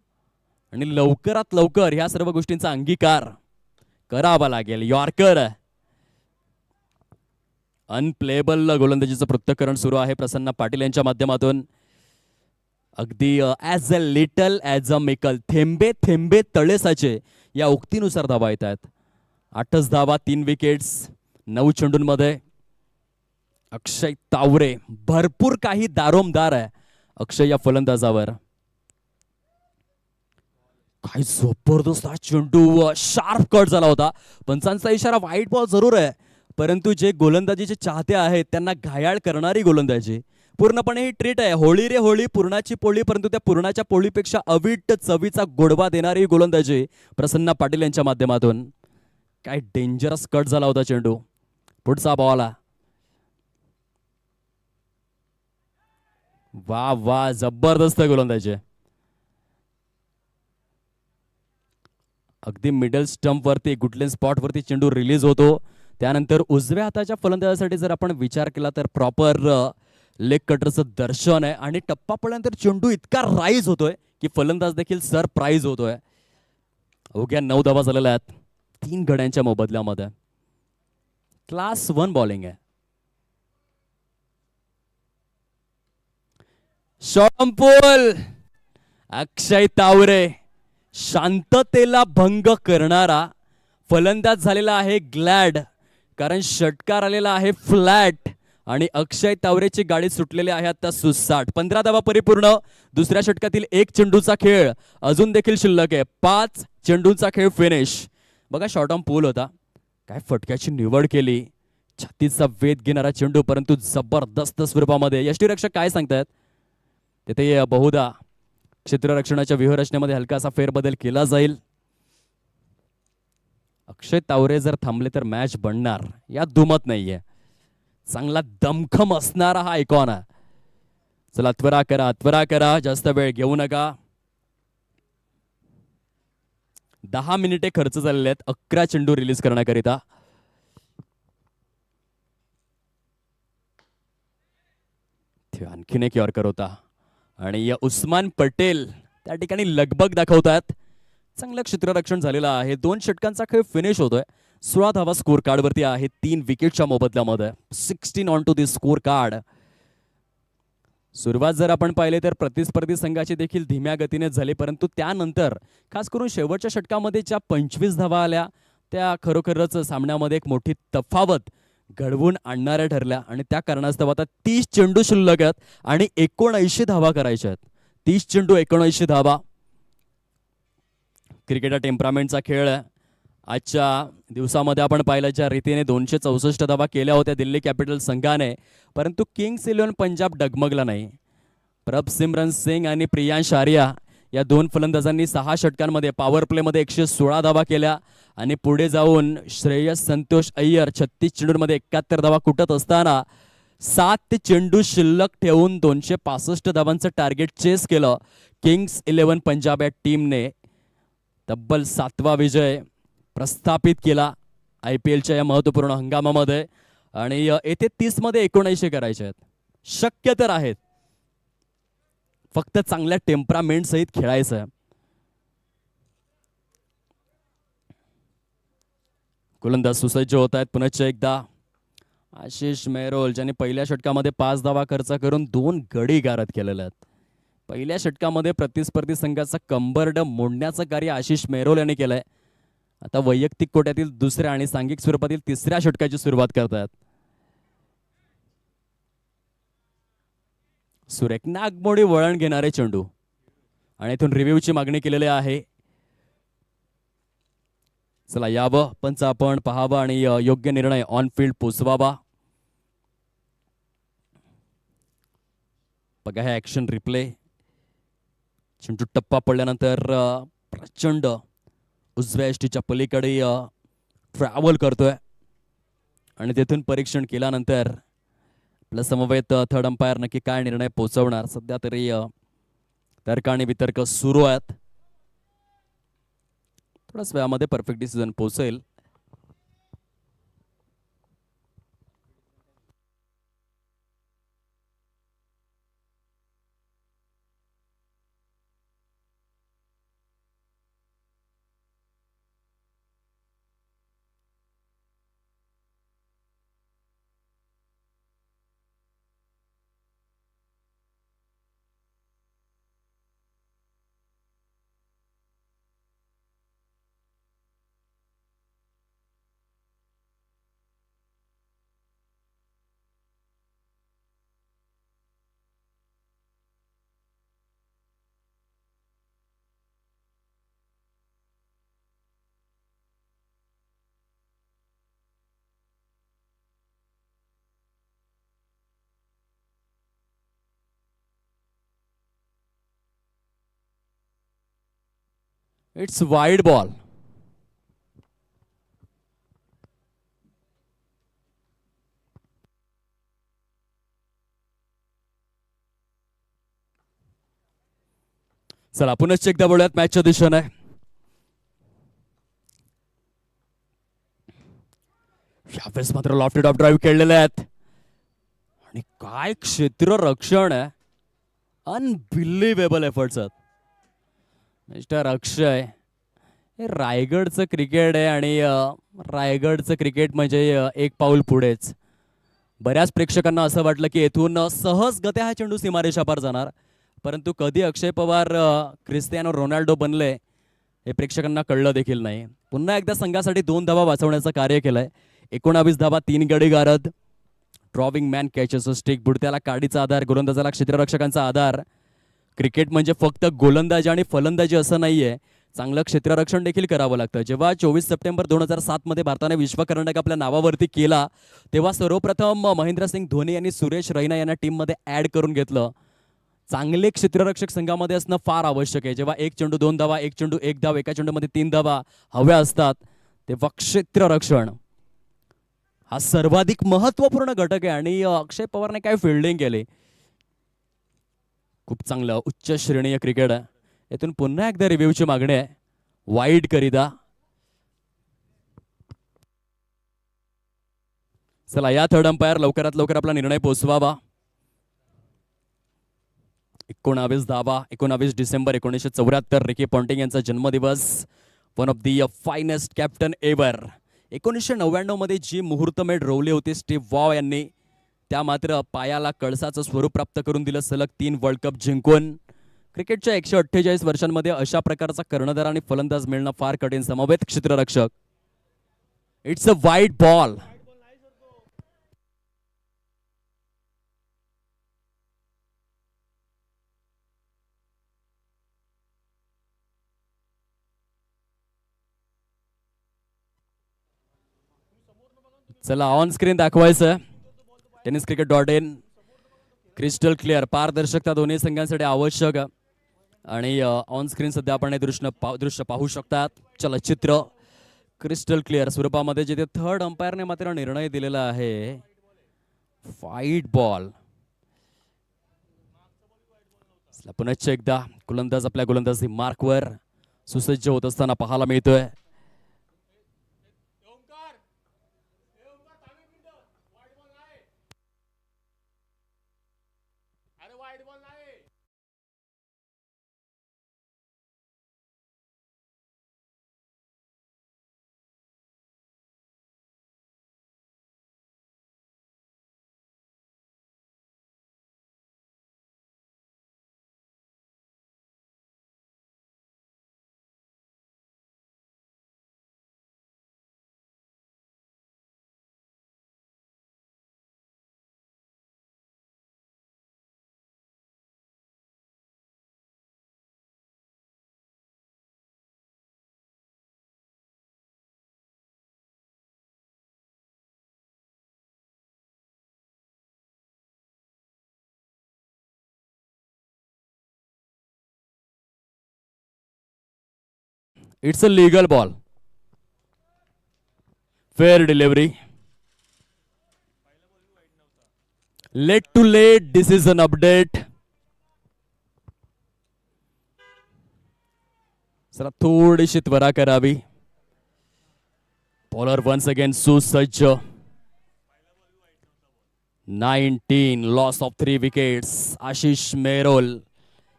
आणि लवकरात लवकर ह्या सर्व गोष्टींचा अंगीकार करावा लागेल. यॉर्कर अनप्लेबल गोलंदाजीचं पृथक्करण सुरू आहे प्रसन्न पाटील यांच्या माध्यमातून. अगदी as a little as a mickle, थेंबे थेंबे तळे साचे या उक्तीनुसार धावा येत आहेत. 8च धावा, 3 विकेट्स, 9 चेंडूंमध्ये. अक्षय तावरे, भरपूर काही दारोमदार आहे अक्षय या फलंदाजावर. काय जबरदस्त हा चेंडू, शार्प कट झाला होता. पंचांचा इशारा वाईट बॉल जरूर आहे, परंतु जे गोलंदाजीचे चाहते आहेत त्यांना घायाळ करणारी गोलंदाजी, पूर्णपणे ही ट्रीट आहे. होळी रे होळी, पुरणाची पोळी, परंतु त्या पुरणाच्या पोळीपेक्षा अवीट चवीचा गोडवा देणारी गोलंदाजी प्रसन्न पाटील यांच्या माध्यमातून. काय डेंजरस कट झाला होता चेंडू. पुढचा बॉल. वा वा, जबरदस्त गोलंदाजी. अगदी मिडल स्टंप वरती गुडलेन स्पॉट वरती चेंडू रिलीज होतो. त्यानंतर उजव्या हाताच्या फलंदाजासाठी जर आपण विचार केला तर प्रॉपर लेग कटरचं दर्शन आहे आणि टप्पा पडल्यानंतर चेंडू इतका राईज होतोय की फलंदाज देखील सरप्राईज होतोय. अवघ्या 9 धावा झालेल्या आहेत 3 गड्यांच्या मोबदल्यामध्ये. क्लास 1 बॉलिंग आहे. शॉर्टपुल. अक्षय तावरे शांततेला भंग करणारा फलंदाज झालेला आहे ग्लॅड, कारण षटकार आलेला आहे फ्लॅट आणि अक्षय तावरेची गाडी सुटलेली आहे आता सुसाट. 15 धावा परिपूर्ण. दुसऱ्या षटकातील 1 चेंडूचा खेळ अजून देखील शिल्लक आहे. 5 चेंडूचा खेळ फिनिश. बघा शॉर्ट ऑन पूल होता, काय फटक्याची निवड केली. छातीचा वेध घेणारा चेंडू, परंतु जबरदस्त स्वरूपामध्ये. यष्टीरक्षक काय सांगतायत तिथे बहुधा क्षेत्ररक्षणाच्या व्यूहरचनेमध्ये हलकासा फेरबदल केला जाईल. अक्षय तावरे जर थांबले तर मॅच बनणार यात दुमत नाहीये. चांगला दमखम असणारा हा आयकॉन आहे. चला त्वरा करा, त्वरा करा, जास्त वेळ घेऊ नका. 10 मिनिटे खर्च झालेले आहेत 11 चेंडू रिलीज करण्याकरिता. आणखीन एक यॉर्कर होता आणि उस्मान पटेल त्या ठिकाणी लगबग दाखवतात. चांगलं क्षेत्ररक्षण झालेलं आहे. 2 षटकांचा खेळ फिनिश होतोय. 16 धावा स्कोर कार्ड वरती आहे 3 विकेटच्या मोबदल्यामध्ये. 16 on to the score card. सुरुवात जर आपण पाहिले तर प्रतिस्पर्धी संघाची देखील धीम्या गतीने झाली, परंतु त्यानंतर खास करून शेवटच्या षटकामध्ये ज्या 25 धावा आल्या त्या खरोखरच सामन्यामध्ये एक मोठी तफावत घडवून आणणाऱ्या ठरल्या आणि त्या कारणास्तव आता 30 चेंडू शिल्लक आहेत आणि 79 धावा करायच्या आहेत. 30 चेंडू 79 धावा. क्रिकेट हा टेम्परामेंटचा खेळ आहे. आजच्या दिवसामध्ये आपण पाहिलं ज्या रीतीने 264 धावा केल्या होत्या दिल्ली कॅपिटल संघाने, परंतु किंग्स 11 पंजाब डगमगला नाही. प्रभसिमरन सिंग आणि प्रियांश आर्या या 2 फलंदाजांनी 6 षटकांमध्ये पॉवर प्लेमध्ये 116 धावा केल्या आणि पुढे जाऊन श्रेयस संतोष अय्यर 36 चेंडूंमध्ये 71 धावा कुटत असताना 7 चेंडू शिल्लक ठेवून 265 धावांचं टार्गेट चेस केलं. किंग्स 11 पंजाब या टीमने तब्बल 7वा विजय प्रस्थापित केला IPLच्या या महत्त्वपूर्ण हंगामामध्ये आणि येथे 30 मध्ये 79 करायचे आहेत. शक्य तर आहेत, फक्त चांगल्या टेम्परामेंट सहित खेळायचं आहे. गोलंदाज सुसज्ज होत आहेत पुनश्च एकदा. आशिष मेहरोल ज्यांनी पहिल्या षटकामध्ये 5 धावा खर्च करून 2 गडी गारद केलेले आहेत. पहिल्या षटकामध्ये प्रतिस्पर्धी संघाचा कंबरड मोडण्याचं कार्य आशिष मेहरोल यांनी केलंय. आता वैयक्तिक कोट्यातील दुसऱ्या आणि सांघिक स्वरूपातील 3ऱ्या षटकाची सुरुवात करतात. सुरेख नागमोडी वळण घेणारे चेंडू आणि इथून रिव्ह्यूची मागणी केलेली आहे. चला यावं पंच आपण पाहावं आणि योग्य निर्णय ऑन फील्ड पोचवावा. बघा हे ऍक्शन रिप्ले. चेंडू टप्पा पडल्यानंतर प्रचंड उजव्या यष्टीच्या पलीकडे ट्रॅव्हल करतोय आणि तेथून परीक्षण केल्यानंतर आपल्या समवेत थर्ड अंपायर नक्की काय निर्णय पोहोचवणार. सध्या तरी तर्क आणि वितर्क सुरू आहेत. थोड्याच वेळामध्ये परफेक्ट डिसिजन पोहोचेल. It's wide ball. चला पुनश्च एकदा बोलूयात मॅचच्या दिशेने. यावेळेस मात्र लॉफ्टेड ऑफ ड्राईव्ह खेळलेले आहेत आणि काय क्षेत्ररक्षण आहे. अनबिलिव्हेबल एफर्ट्स आहेत मिस्टर अक्षय. हे रायगडचं क्रिकेट आहे आणि रायगडचं क्रिकेट म्हणजे एक पाऊल पुढेच. बऱ्याच प्रेक्षकांना असं वाटलं की येथून सहजगत्या हा चेंडू सीमारेषापार जाणार, परंतु कधी अक्षय पवार क्रिस्टियानो रोनाल्डो बनले हे प्रेक्षकांना कळलं देखील नाही. पुन्हा एकदा संघासाठी 2 धावा वाचवण्याचं कार्य केलंय. 19 धावा, 3 गडी गारद. ड्रॉविंग मॅन कॅचेस स्टिक, बुडत्याला काडीचा आधार, गोलंदाजाला क्षेत्ररक्षकांचा आधार. क्रिकेट म्हणजे फक्त गोलंदाजी आणि फलंदाजी असं नाहीये, चांगलं क्षेत्ररक्षण देखील करावं लागतं. जेव्हा 24 सप्टेंबर 2007 मध्ये भारताने विश्वकर्णक आपल्या नावावरती केला तेव्हा सर्वप्रथम महेंद्रसिंग धोनी यांनी सुरेश रैना यांना टीममध्ये ॲड करून घेतलं. चांगले क्षेत्ररक्षक संघामध्ये असणं फार आवश्यक आहे. जेव्हा एक चेंडू 2 धावा, एक चेंडू 1 धाव, एका चेंडूमध्ये 3 धावा हव्या असतात तेव्हा क्षेत्ररक्षण हा सर्वाधिक महत्वपूर्ण घटक आहे. आणि अक्षय पवारने काय फिल्डिंग केली, खूप चांगलं उच्च श्रेणीय क्रिकेट आहे. येथून पुन्हा एकदा रिव्ह्यूची मागणी आहे वाईड करिता. चला या थर्ड अंपायर लवकरात लवकर आपला निर्णय पोहोचवावा. 19 धावा, 19 डिसेंबर 1974, रिकी पॉन्टिंग यांचा जन्मदिवस. One of the finest captain ever. 1999 मध्ये जी मुहूर्तमेढ रोवली होती स्टीव्ह वॉ यांनी, त्या मात्र पायाला कळसाचं स्वरूप प्राप्त करून दिलं. सलग 3 वर्ल्ड कप जिंकून क्रिकेटच्या 148 वर्षांमध्ये अशा प्रकारचा कर्णधार आणि फलंदाज मिळणं फार कठीण. समवेत क्षेत्ररक्षक. It's a wide ball. चला ऑन स्क्रीन दाखवायचं. tenniscricket.in. क्रिस्टल क्लिअर पारदर्शकता दोन्ही संघांसाठी आवश्यक. आणि ऑन स्क्रीन सध्या आपण हे दृश्य पाहू शकतात. चलचित्र क्रिस्टल क्लिअर स्वरूपामध्ये जिथे थर्ड अंपायरने मात्र निर्णय दिलेला आहे वाईड बॉल. पुनश्च एकदा गोलंदाज आपल्या गोलंदाजी मार्कवर सुसज्ज होत असताना पाहायला मिळतोय. It's a legal ball. Fair delivery. Late to late decision update. जरा थोडीशी त्वरा करावी. बॉलर वन्स अगेन सुसज्ज. 19 loss of 3 wickets. Ashish Mehrol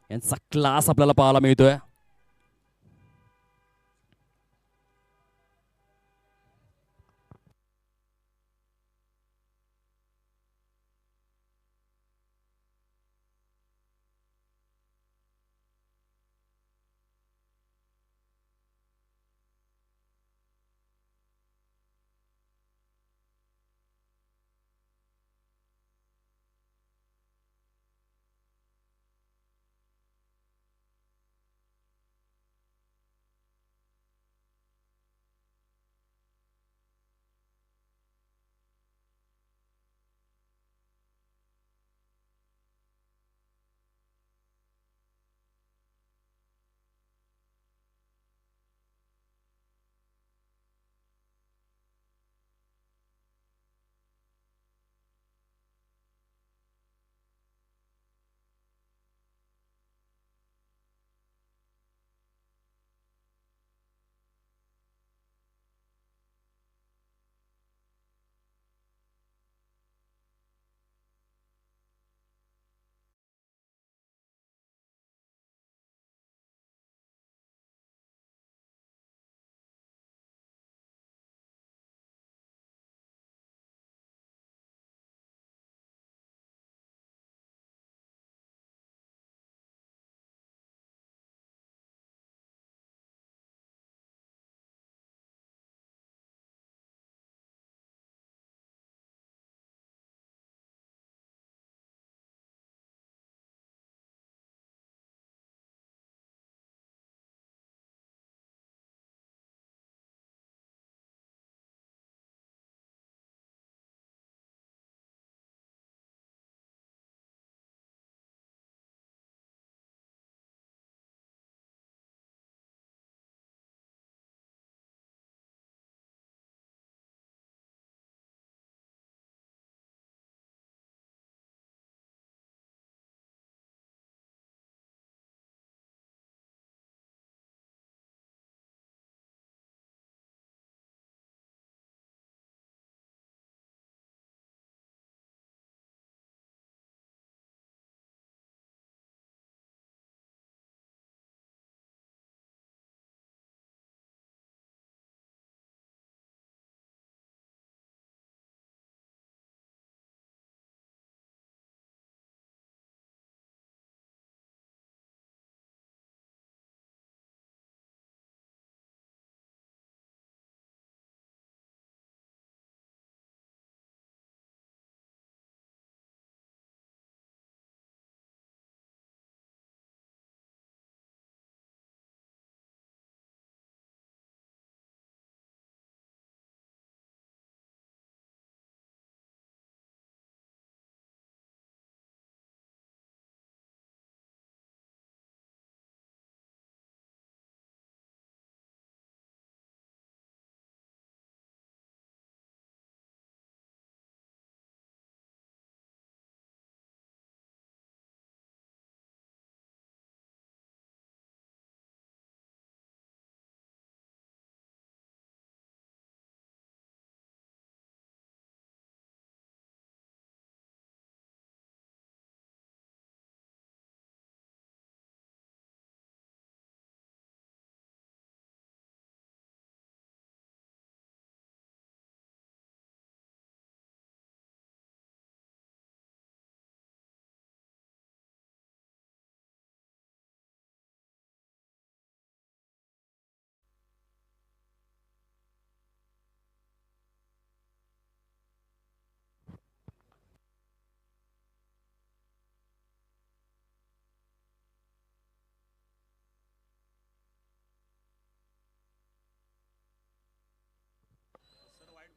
यांचा क्लास आपल्याला पाहायला मिळतोय.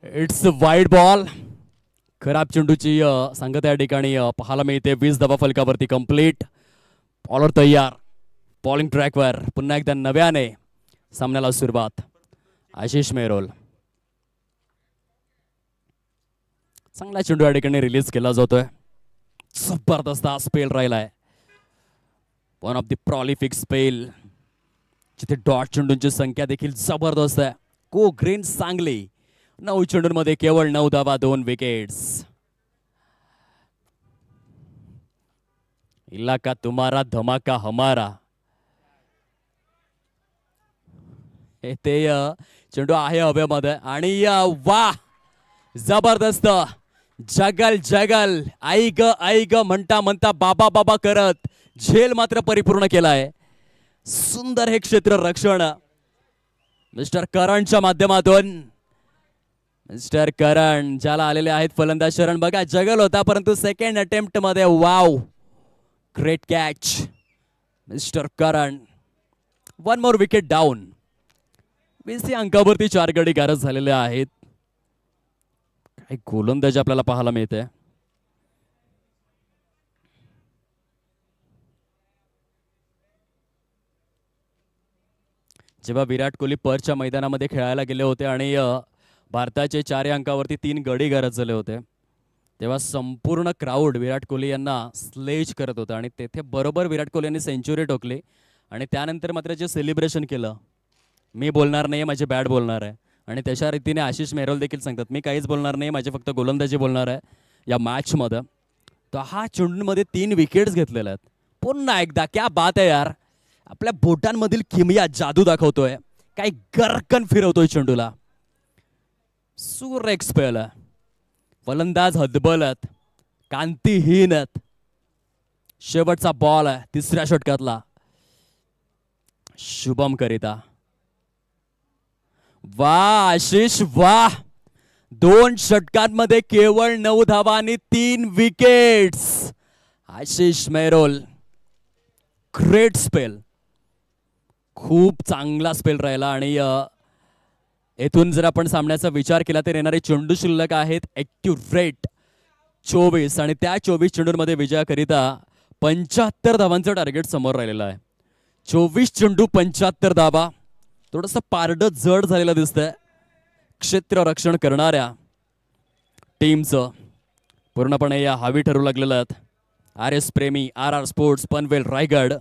It's wide ball. खराब चेंडूची संगत या ठिकाणी पाहायला मिळते. 20 धावा फलकावरती कंप्लीट. बॉलर तयार. बॉलिंग ट्रॅकवर पुन्हा एकदा नव्याने सामन्याला सुरुवात. आशिष मेहरोल. चांगला चेंडू या ठिकाणी रिलीज केला जातोय. जबरदस्त हा स्पेल राहिलाय. वन ऑफ द प्रॉलिफिक स्पेल जिथे डॉट चेंडूंची संख्या देखील जबरदस्त आहे. को ग्रीन सांगली 9 चेंडूंमध्ये केवळ 9 धावा 2 विकेट्स. इलाका तुम्हारा धमाका हमारा. ते चेंडू आहे हवेमध्ये आणि वा जबरदस्त. जगल जगल आई ग म्हणता म्हणता बाबा बाबा करत झेल मात्र परिपूर्ण केलाय. सुंदर हे क्षेत्र रक्षण मिस्टर करणच्या माध्यमातून. मिस्टर करण ज्याला आलेले आहेत फलंदाज शरण. बघा जगल होता परंतु सेकंड अटेम्प्ट मध्ये वाव ग्रेट कॅच मिस्टर करण. 1 मोर विकेट डाऊन. 20 अंकावरती 4 गडी गारज झालेले आहेत. काही गोलंदाजी आपल्याला पाहायला मिळते. जेव्हा विराट कोहली पर्चच्या मैदानामध्ये खेळायला गेले होते आणि भारताचे 4 अंकावरती 3 गडी गारज झाले होते तेव्हा संपूर्ण क्राऊड विराट कोहली यांना स्लेज करत होता आणि तेथे बरोबर विराट कोहली यांनी सेंचुरी ठोकली आणि त्यानंतर मात्र जे सेलिब्रेशन केलं. मी बोलणार नाही, माझे बॅट बोलणार आहे. आणि त्याच्या रीतीने आशिष मेहरोल देखील सांगतात मी काहीच बोलणार नाही, माझे फक्त गोलंदाजी बोलणार आहे या मॅचमध्ये. तर हा चेंडूंमध्ये 3 विकेट्स घेतलेल्या आहेत. पुन्हा एकदा क्या बात आहे यार. आपल्या बोटांमधील किमया जादू दाखवतोय. काही गरकन फिरवतोय चेंडूला. सुरेख स्पेल आहे. फलंदाज हतबलत कांतीहीन. शेवटचा बॉल आहे 3ऱ्या षटकातला शुभम करिता. वाह आशिष वाह. 2 षटकांमध्ये केवळ 9 धावा आणि 3 wickets. Ashish Mehrol great spell. खूप चांगला स्पेल राहिला आणि येथून जर आपण सामन्याचा विचार केला तर येणारे चेंडू शिल्लक आहेत ऍक्टिव्ह रेट 24 आणि त्या 24 चेंडूंमध्ये विजयाकरिता 75 धावांचं टार्गेट समोर राहिलेलं आहे. 24 चेंडू 75 धावा. थोडंसं पारडं जड झालेलं दिसतंय क्षेत्र रक्षण करणाऱ्या टीमचं. पूर्णपणे या हावी ठरू लागलेलं आहेत. RS प्रेमी RR स्पोर्ट्स पनवेल रायगड.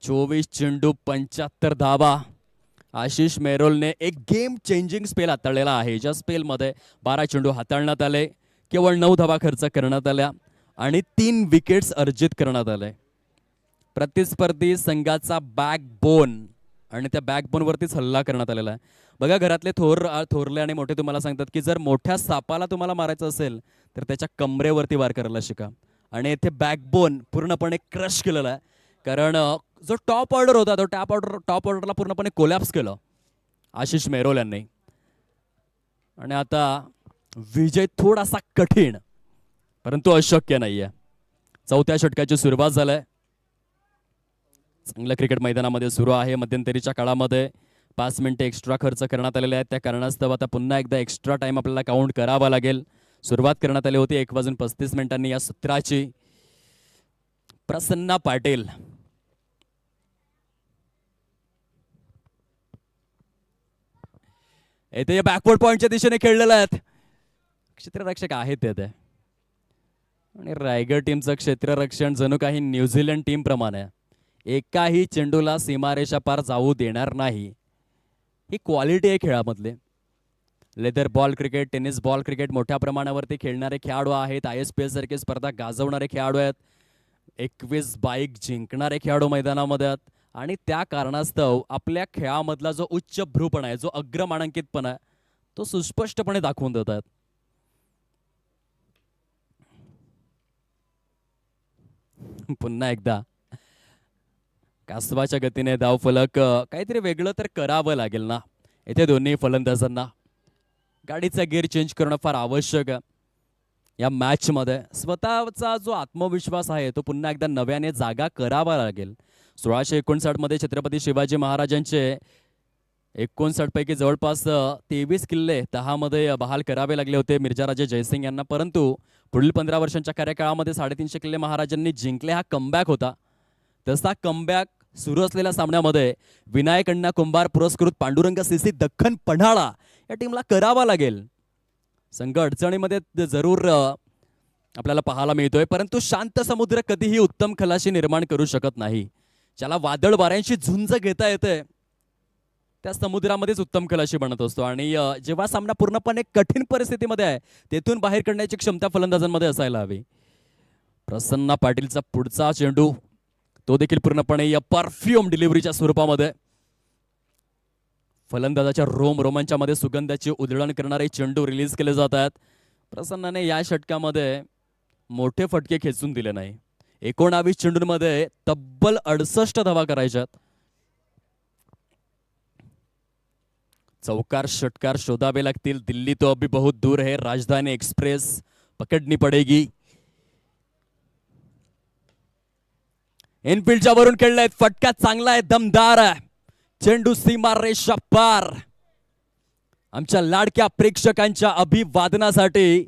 24 चेंडू 75 धावा. आशिष मेहरोलने एक गेम चेंजिंग स्पेल हाताळलेला आहे. ज्या स्पेलमध्ये 12 चेंडू हाताळण्यात आले, केवळ 9 धावा खर्च करण्यात आल्या आणि 3 विकेट्स अर्जित करण्यात आले. प्रतिस्पर्धी संघाचा बॅकबोन आणि त्या बॅकबोनवरतीच हल्ला करण्यात आलेला आहे. बघा घरातले थोरले आणि मोठे तुम्हाला सांगतात की जर मोठ्या सापाला तुम्हाला मारायचं असेल तर त्याच्या कमरेवरती वार करायला शिका. आणि येथे बॅकबोन पूर्णपणे क्रश केलेला आहे. कारण जो टॉप ऑर्डर होता तो टॉप ऑर्डरला पूर्णपणे कोलॅप्स केलं आशिष मेहरोल यांनी. आणि आता विजय थोडासा कठीण परंतु अशक्य नाहीये. 4थ्या षटकाची सुरुवात झालाय. चांगलं क्रिकेट मैदानामध्ये सुरू आहे. मध्यंतरीच्या काळामध्ये 5 मिनिटे एक्स्ट्रा खर्च करण्यात आलेले आहेत. त्या कारणास्तव आता पुन्हा एकदा एक्स्ट्रा टाइम आपल्याला काउंट करावा लागेल. सुरुवात करण्यात आली होती 1:35 या सत्राची. प्रसन्ना पाटील येथे बॅकवर्ड पॉइंटच्या दिशेने खेळलेले आहेत. क्षेत्ररक्षक आहेत ते आणि रायगड टीमचं क्षेत्ररक्षण जणू काही न्यूझीलंड टीम प्रमाणे एकाही चेंडूला सीमारेषा पार जाऊ देणार नाही. ही क्वालिटी आहे खेळामधले. Leather ball cricket, tennis ball cricket मोठ्या प्रमाणावरती खेळणारे खेळाडू आहेत. ISPL सारखे स्पर्धा गाजवणारे खेळाडू आहेत. 21 बाईक जिंकणारे खेळाडू मैदानामध्ये आहेत. आणि त्या कारणास्तव आपल्या खेळामधला जो उच्च भ्रूपणा आहे, जो अग्रमानांकितपणा आहे, तो सुस्पष्टपणे दाखवून देतात. पुन्हा एकदा कासवाच्या गतीने धावफलक. काहीतरी वेगळं तर करावं लागेल ना. येथे दोन्ही फलंदाजांना गाडीचा गिअर चेंज करणं फार आवश्यक आहे या मॅचमध्ये. स्वतःचा जो आत्मविश्वास आहे तो पुन्हा एकदा नव्याने जागा करावा लागेल. 1659 मध्ये छत्रपती शिवाजी महाराजांचे 59 पैकी जवळपास 23 किल्ले 10 मध्ये बहाल करावे लागले होते मिर्झाराजे जयसिंग यांना, परंतु पुढील 15 वर्षांच्या कार्यकाळामध्ये 350 किल्ले महाराजांनी जिंकले. हा कमबॅक होता. तसा कमबॅक सुरू असलेल्या सामन्यामध्ये विनायक अण्णा कुंभार पुरस्कृत पांडुरंग सीसी दख्खन पन्हाळा या टीमला करावा लागेल. संघ अडचणीमध्ये जरूर आपल्याला पाहायला मिळतोय, परंतु शांत समुद्र कधीही उत्तम खलाशी निर्माण करू शकत नाही. ज्याला वादळ वाऱ्यांशी झुंज घेता येते त्या समुद्रामध्येच उत्तम खलाशी बनत असतो. आणि जेव्हा सामना पूर्णपणे कठीण परिस्थितीमध्ये आहे तेथून बाहेर काढण्याची क्षमता फलंदाजांमध्ये असायला हवी. प्रसन्न पाटीलचा पुढचा चेंडू तो देखील पूर्णपणे या परफ्यूम डिलिव्हरीच्या स्वरूपामध्ये फलंदाजाच्या रोमांच्या मध्ये सुगंधाची उधळण करणारे चेंडू रिलीज केले जात आहेत. प्रसन्नाने या षटकामध्ये मोठे फटके खेचून दिले नाही. 19 चेंडूंमध्ये तब्बल 68 धावा करायच्यात. चौकार षटकार शोधावे लागतील. दिल्ली तो अभी बहुत दूर है, राजधानी एक्सप्रेस पकडनी पडेगी. इनफिल्डच्या वरून खेळलाय, फटका चांगला आहे, दमदार आहे. चेंडू सीमा रेषा पार. आमच्या लाडक्या प्रेक्षकांच्या अभिवादनासाठी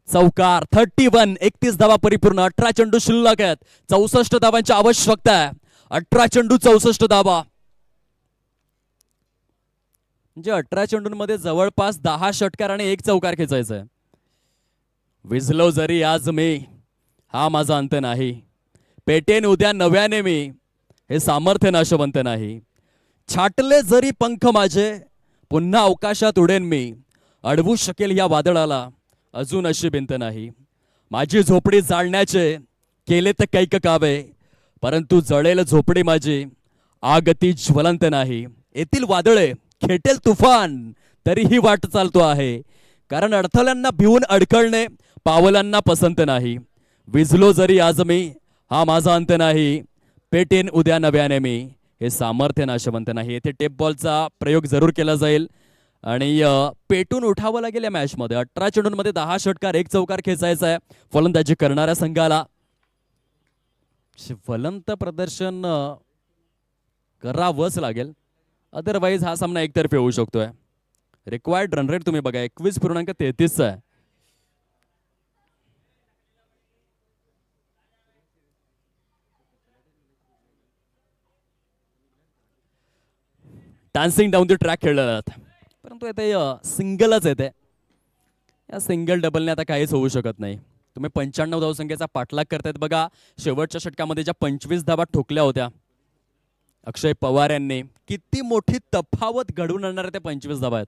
चौकार. 31 धावा परिपूर्ण. 18 चेंडू शिल्लक आहेत. 64 धावांची आवश्यकता आहे. 18 चेंडू 64 धावा, म्हणजे 18 चेंडूंमध्ये जवळपास 10 षटकार आणि 1 चौकार खेचायचा आहे. विझलो जरी आज मी, हा माझा अंत नाही. पेटेन उद्या नव्याने मी, हे सामर्थ्य नाशवंत नाही. छाटले जरी पंख माझे, पुन्हा अवकाशात उडेन मी. अडवू शकेल या वादळाला, अजून अशी भिंत नाही. माझी झोपडी जाळण्याचे केले तर कैक कावे, परंतु जळेल झोपडी माझी, आग ती ज्वलंत नाही. येथील वादळे खेटेल तुफान, तरीही वाट चालतो आहे. कारण अडथळ्यांना भिवून अडखळणे पावलांना पसंत नाही. विझलो जरी आज मी, हा माझा अंत नाही. पेटेन उद्या नव्याने मी, हे सामर्थ्य नाशवंत नाही. येथे टेप बॉलचा प्रयोग जरूर केला जाईल आणि पेटून उठावं लागेल या मॅच मध्ये. 18 चेंडूंमध्ये 10 षटकार 1 चौकार खेचायचा आहे फलंदाजी करणाऱ्या संघाला. फलंत प्रदर्शन करावंच लागेल, अदरवाईज हा सामना एकतर्फी होऊ शकतोय. रिक्वायर्ड रन रेट तुम्ही बघा 21.33 आहे. डान्सिंग डाऊन द ट्रॅक खेळले जातात, परंतु येथे सिंगलच येते. या सिंगल डबलने आता काहीच होऊ शकत नाही. तुम्ही 95 धावसंख्येचा पाठलाग करतायत बघा. शेवटच्या षटकामध्ये ज्या 25 धावा ठोकल्या होत्या अक्षय पवार यांनी, किती मोठी तफावत घडवून आणणार त्या 25 धावा आहेत.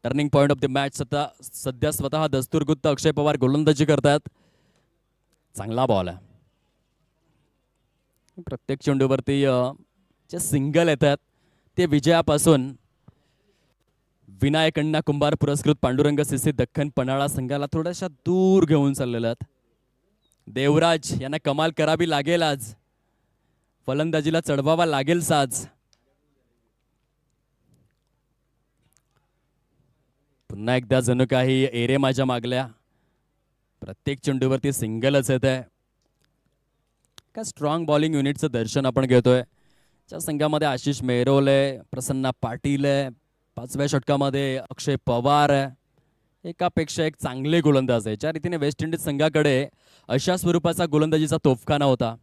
Turning point of the match सध्या स्वतः दस्तूरगुप्त अक्षय पवार गोलंदाजी करतात. चांगला बॉल आहे. प्रत्येक चेंडूवरती जे सिंगल येतात ते विजयापासून विनायक अण्णा कुंभार पुरस्कृत पांडुरंग सीसी दख्खन पन्हाळा संघाला थोड्याशा दूर घेऊन चाललेले आहेत. देवराज यांना कमाल करावी लागेल आज. फलंदाजीला चढवावा लागेल साज. पुन्हा एकदा जणू काही एरे माझ्या मागल्या. प्रत्येक चेंडूवरती सिंगलच येत आहे. का स्ट्रॉंग बॉलिंग युनिटचं दर्शन आपण घेतोय. च्या संघामध्ये आशिष मेहरोले, प्रसन्ना पाटील आहे. 5व्या षटकामध्ये अक्षय पवार आहे. एकापेक्षा एक चांगले गोलंदाज आहे. ज्या रीतीने वेस्ट इंडिज संघाकडे अशा स्वरूपाचा गोलंदाजीचा तोफखाना होता.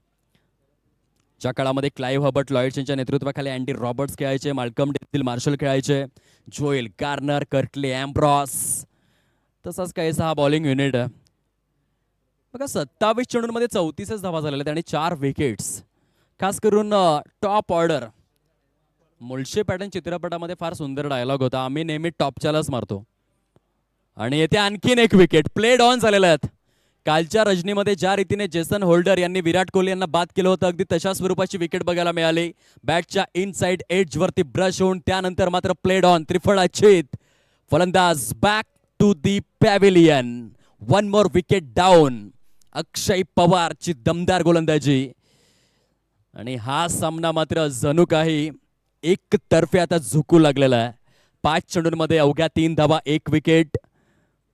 ज्या काळामध्ये क्लाइव्ह हर्बर्ट लॉयड्स यांच्या नेतृत्वाखाली अँडी रॉबर्ट्स खेळायचे, माल्कम डेल मार्शल खेळायचे, जोएल गार्नर, कर्टले एम्ब्रॉस, तसाच काहीसा हा बॉलिंग युनिट आहे बघा. 27 चेंडूंमध्ये 34 धावा झालेल्या आणि 4 विकेट्स. खास करून टॉप ऑर्डर. मुळशी पॅटर्न चित्रपटामध्ये फार सुंदर डायलॉग होता, आम्ही नेहमी टॉपच्यालाच मारतो. आणि येथे आणखीन एक विकेट प्लेड ऑन झालेल्या आहेत. कालच्या रजनीमध्ये ज्या रीतीने जेसन होल्डर यांनी विराट कोहली यांना बाद केलं होतं, अगदी तशा स्वरूपाची विकेट बघायला मिळाली. बॅटच्या इनसाइड एज वरती ब्रश होऊन त्यानंतर मात्र प्लेड ऑन. त्रिफळा छेद. फलंदाज back to the pavilion. 1 more wicket down. Akshay पवारची दमदार गोलंदाजी. आणि हा सामना मात्र जणू काही एक तर्फे आता झुकू लागलेला आहे. 5 चेंडूंमध्ये अवघ्या 3 धावा 1 विकेट.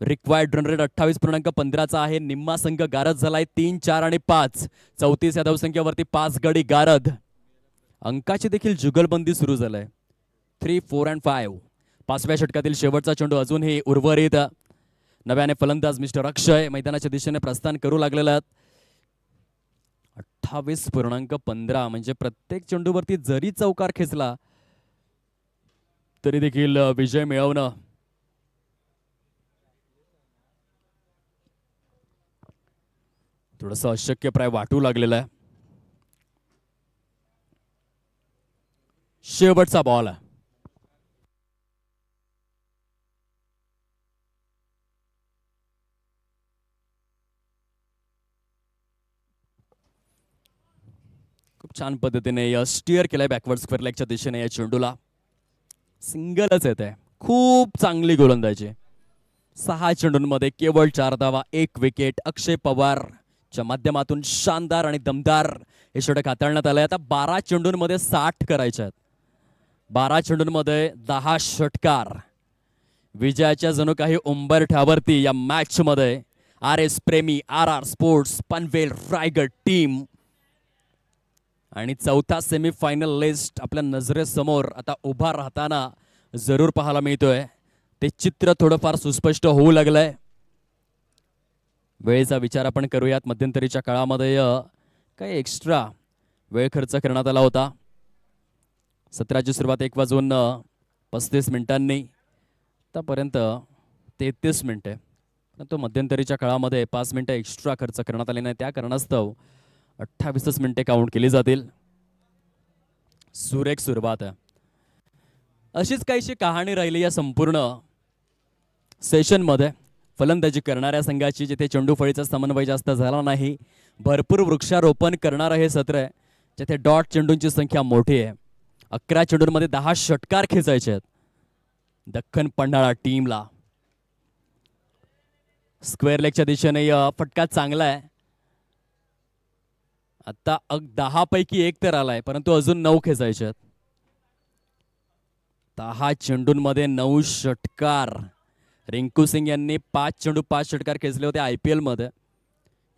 रिक्वायर्ड रन रेट 28.15 आहे. निम्मा संघ गारद झालाय 3, 4 आणि 5. 34 या धावसंख्येवरती 5 गडी गारद. अंकाची देखील जुगलबंदी सुरू झालाय. 3, 4 and 5. 5व्या षटकातील शेवटचा चेंडू अजूनही उर्वरित. नव्याने फलंदाज मिस्टर अक्षय मैदानाच्या दिशेने प्रस्थान करू लागलेले आहेत. 28.15 म्हणजे प्रत्येक चेंडूवरती जरी चौकार खेचला तरी देखील विजय मिळवणं थोडंसं अशक्यप्राय वाटू लागलेलं आहे. शेवटचा बॉल आहे. खूप छान पद्धतीने स्टीअर केलंय बॅकवर्ड स्क्वेअर लेगच्या दिशेने या चेंडूला. सिंगलच येत आहे. खूप चांगली गोलंदाजी. 6 चेंडूंमध्ये केवळ 4 धावा, 1 विकेट. अक्षय पवारच्या माध्यमातून शानदार आणि दमदार हे षटक हाताळण्यात आलंय. आता 12 चेंडूंमध्ये 60 करायचे आहेत. 12 चेंडूंमध्ये 10 षटकार. विजयाच्या जणू काही उंबरठ्यावरती या मॅच मध्ये RS प्रेमी RR sports Panvel Raigad team. आणि चौथा सेमीफायनल लिस्ट आपल्या नजरेसमोर आता उभा राहताना जरूर पाहायला मिळतोय. ते चित्र थोडंफार सुस्पष्ट होऊ लागलंय. वेळेचा विचार आपण करूयात. मध्यंतरीच्या काळामध्ये काही एक्स्ट्रा वेळ खर्च करण्यात आला होता. सत्राची सुरुवात 1:35 आतापर्यंत 33 मिनिटे. परंतु मध्यंतरीच्या काळामध्ये 5 मिनिटं एक्स्ट्रा खर्च करण्यात आले नाही. त्या कारणास्तव 28 मिनिटे काउंट केली जातील. सुरेख सुरुवात आहे. अशीच काहीशी कहाणी राहिली या संपूर्ण सेशन मध्ये. फलंदाजी करणाऱ्या संघाची जिथे चेंडू फळीचा समन्वय जास्त झाला नाही. भरपूर वृक्षारोपण करणारं हे सत्र आहे जिथे डॉट चेंडूंची संख्या मोठी आहे. 11 चेंडूंमध्ये 10 षटकार खेचायचे आहेत दख्खन पन्हाळा टीमला. स्क्वेअर लेगच्या दिशेने फटका चांगला आहे. आता 10 पैकी 1 तर आलाय परंतु अजून 9 खेचायचे आहेत. 10 चेंडूंमध्ये 9 षटकार. रिंकू सिंग यांनी 5 चेंडू 5 षटकार खेचले होते IPL मध्ये.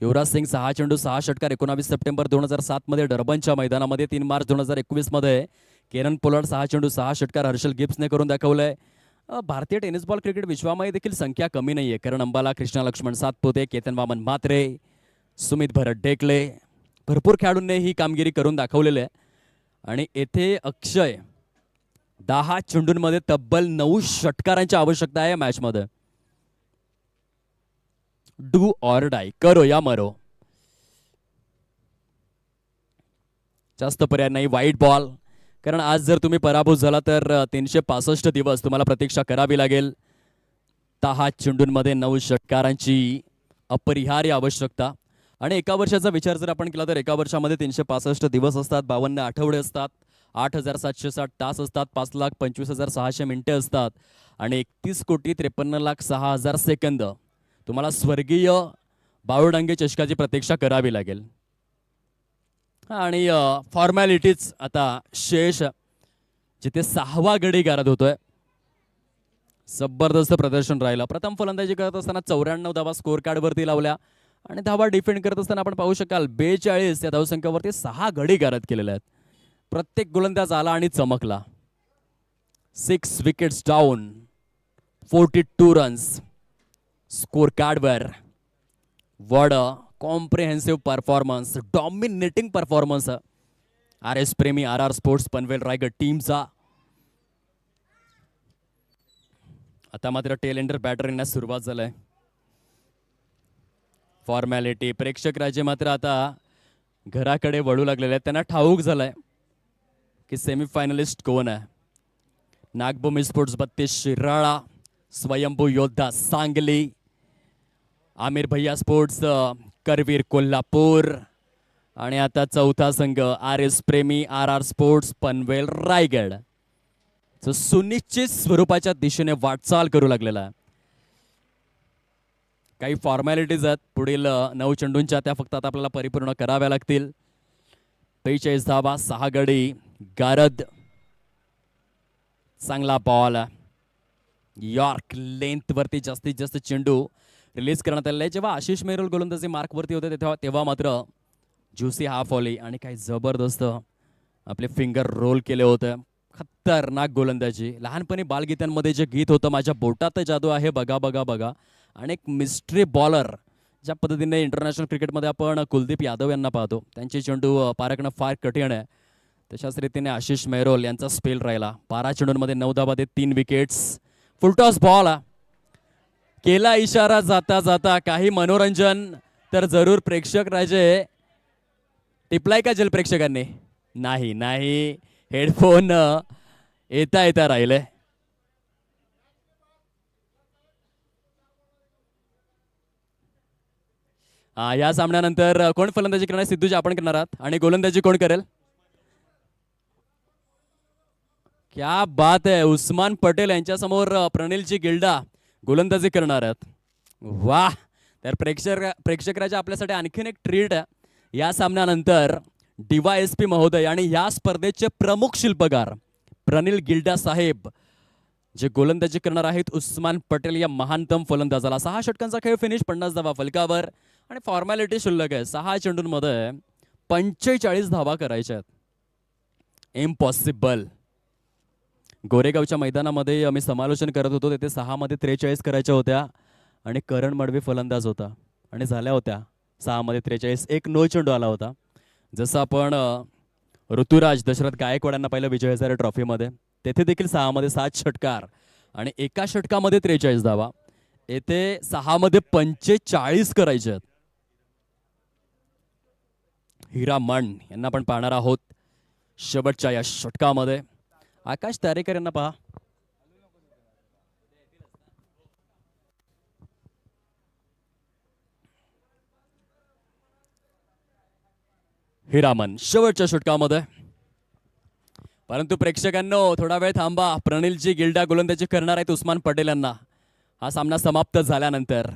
युवराज सिंग 6 चेंडू 6 षटकार 19 सप्टेंबर 2007 मध्ये डर्बनच्या मैदानामध्ये. 3 मार्च 2021 मध्ये केरन पोलार्ड 6 चेंडू 6 षटकार हर्षल गिब्सने करून दाखवलंय. भारतीय टेनिस बॉल क्रिकेट विश्वामध्ये देखील संख्या कमी नाहीये. करण अंबाला, कृष्णा लक्ष्मण सातपुते, केतन वामन म्हात्रे, सुमित भरत डेकले भरपूर खेळाडूंनी ही कामगिरी करून दाखवलेली आहे. आणि येथे अक्षय 10 चेंडूंमध्ये तब्बल 9 षटकारांची आवश्यकता आहे मॅच मध्ये. डू ऑर डाय, करो या मरो. जास्त पर्याय नाही. वाईट बॉल. कारण आज जर तुम्ही पराभूत झाला तर 365 दिवस तुम्हाला प्रतीक्षा करावी लागेल. 10 चेंडूंमध्ये 9 षटकारांची अपरिहार्य आवश्यकता. आणि एका वर्षाचा विचार जर आपण केला तर एका वर्षामध्ये 365 दिवस असतात, 52 आठवडे असतात, 8,760 तास असतात, 5,25,600 मिनिटे असतात आणि 31,53,06,000 सेकंद. तुम्हाला स्वर्गीय बाळूडांगे चषकाची प्रतीक्षा करावी लागेल. आणि फॉर्मॅलिटीज आता शेष. जिथे 6वा गडी गारद होतोय. जबरदस्त प्रदर्शन राहिलं. प्रथम फलंदाजी करत असताना 94 धावा स्कोर कार्ड वरती लावल्या आणि धावा डिफेंड करत असताना आपण पाहू शकाल 42 या धावसंख्येवरती 6 गडी गारद केलेले आहेत. प्रत्येक गोलंदाज आला आणि चमकला. 6 विकेट्स डाऊन, 42 रन्स स्कोर कार्डवर. What a comprehensive performance, dominating performance RS प्रेमी RR स्पोर्ट्स पनवेल रायगड टीमचा. आता मात्र टेल एंडर बॅटर येण्यास सुरुवात झालाय. फॉर्मॅलिटी. प्रेक्षक राजे मात्र आता घराकडे वळू लागलेले आहेत. त्यांना ठाऊक झालंय की सेमीफायनलिस्ट कोण आहे. नागभूमी स्पोर्ट्स 32 शिराळा, स्वयंभू योद्धा सांगली, आमिर भैया स्पोर्ट्स करवीर कोल्हापूर आणि आता चौथा संघ RS प्रेमी RR स्पोर्ट्स पनवेल रायगड जो सुनिश्चित स्वरूपाच्या दिशेने वाटचाल करू लागलेला आहे. काही फॉर्मॅलिटीज आहेत पुढील 9 चेंडूंच्या, त्या फक्त आता आपल्याला परिपूर्ण कराव्या लागतील. 45 धावा, 6 गडी गारद. चांगला बॉल. यॉर्क लेंथ वरती जास्तीत जास्त चेंडू रिलीज करण्यात आलेला आहे. जेव्हा आशिष मेहरोल गोलंदाजी मार्क वरती होते तेव्हा मात्र ज्युसी हाफ ऑली आणि काही जबरदस्त आपले फिंगर रोल केले होते. खतरनाक गोलंदाजी. लहानपणी बालगीतांमध्ये जे गीत होतं माझ्या बोटात जादू आहे बघा बघा बघा, आणि एक मिस्ट्री बॉलर ज्या पद्धतीने इंटरनॅशनल क्रिकेटमध्ये आपण कुलदीप यादव यांना पाहतो, त्यांचे चेंडू पारखणं फार कठीण आहे. तशाच रीतीने आशिष मेहरोल यांचा स्पेल राहिला. 12 चेंडूंमध्ये 9 धाबांमध्ये 3 विकेट्स. फुलटॉस बॉल केला इशारा जाता जाता. काही मनोरंजन तर जरूर प्रेक्षक राजे. टिपलाय का जल प्रेक्षकांनी? नाही नाही, हेडफोन येता येता राहिले. या सामन्यानंतर कोण फलंदाजी करणार? सिद्धूजी आपण करणार आहात, आणि गोलंदाजी कोण करेल? क्या बात आहे. उस्मान पटेल यांच्या समोर प्रणिलजी गिल्डा गोलंदाजी करणार आहेत. वाह. तर प्रेक्षकाच्या आपल्यासाठी आणखीन एक ट्रीट आहे. या सामन्यानंतर DYSP महोदय आणि या स्पर्धेचे प्रमुख शिल्पकार प्रणिल गिल्डा साहेब जे गोलंदाजी करणार आहेत उस्मान पटेल या महानतम फलंदाजाला. 6 षटकांचा खेळ फिनिश, 50 धावा फलकावर, आणि फॉर्मॅलिटी शिल्लक आहे. 6 चेंडूंमध्ये 45 धावा करायच्या आहेत. इम्पॉसिबल. गोरेगावच्या मैदानामध्ये आम्ही समालोचन करत होतो, तेथे 6 मध्ये 43 करायच्या होत्या, आणि करण मडवी फलंदाज होता, आणि झाल्या होत्या 6 मध्ये 43. एक नो चेंडू आला होता. जसं आपण ऋतुराज दशरथ गायकवाडांना पाहिलं विजय हजारे ट्रॉफीमध्ये, तेथे देखील 6 मध्ये 7 षटकार आणि एका षटकामध्ये 43 धावा. येथे 6 मध्ये 45 करायचे आहेत. हिरामण यांना आपण पाहणार आहोत शेवटच्या या षटकामध्ये. आकाश तारेकर यांना पहा. हिरामन शेवटच्या षटकामध्ये. परंतु प्रेक्षकांनो थोडा वेळ थांबा. प्रणिलजी गिल्डा गोलंदाजी करणार आहेत उस्मान पटेल यांना. हा सामना समाप्त झाल्यानंतर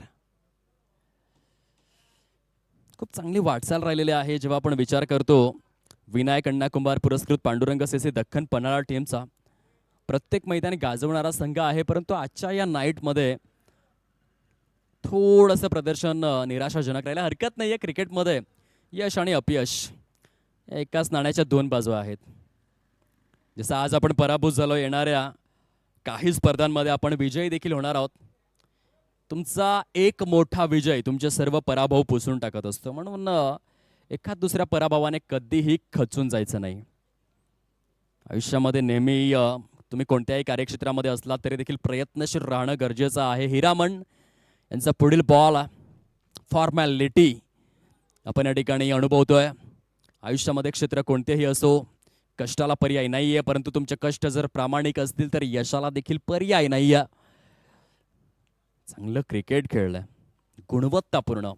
खूप चांगली वाटचाल राहिलेली आहे. जेव्हा आपण विचार करतो विनायक अण्णा कुंभार पुरस्कृत पांडुरंग सेसे दख्खन पन्हाळा टीमचा प्रत्येक मैदानी गाजवणारा संघ आहे, परंतु आजच्या या नाईटमध्ये थोडंसं प्रदर्शन निराशाजनक राहिलं. हरकत नाही आहे, क्रिकेटमध्ये यश आणि अपयश एकाच नाण्याच्या 2 बाजू आहेत. जसं आज आपण पराभूत झालो, येणाऱ्या काही स्पर्धांमध्ये आपण विजयी देखील होणार आहोत. तुमचा एक मोठा विजय तुमचे सर्व पराभव पुसून टाकत असतो, म्हणून एखाद दुसऱ्या पराभवाने कधीही खचून जायचं नाही. आयुष्यामध्ये नेहमी तुम्ही कोणत्याही कार्यक्षेत्रामध्ये असलात तरी देखील प्रयत्नशील राहणं गरजेचं आहे. हिरामण यांचा पुढील बॉल फॉर्मॅलिटी आपण या ठिकाणी अनुभवतोय. आयुष्यामध्ये क्षेत्र कोणतेही असो, कष्टाला पर्याय नाही आहे, परंतु तुमचे कष्ट जर प्रामाणिक असतील तर यशाला देखील पर्याय नाही आहे. चांगलं क्रिकेट खेळलंय, गुणवत्तापूर्ण.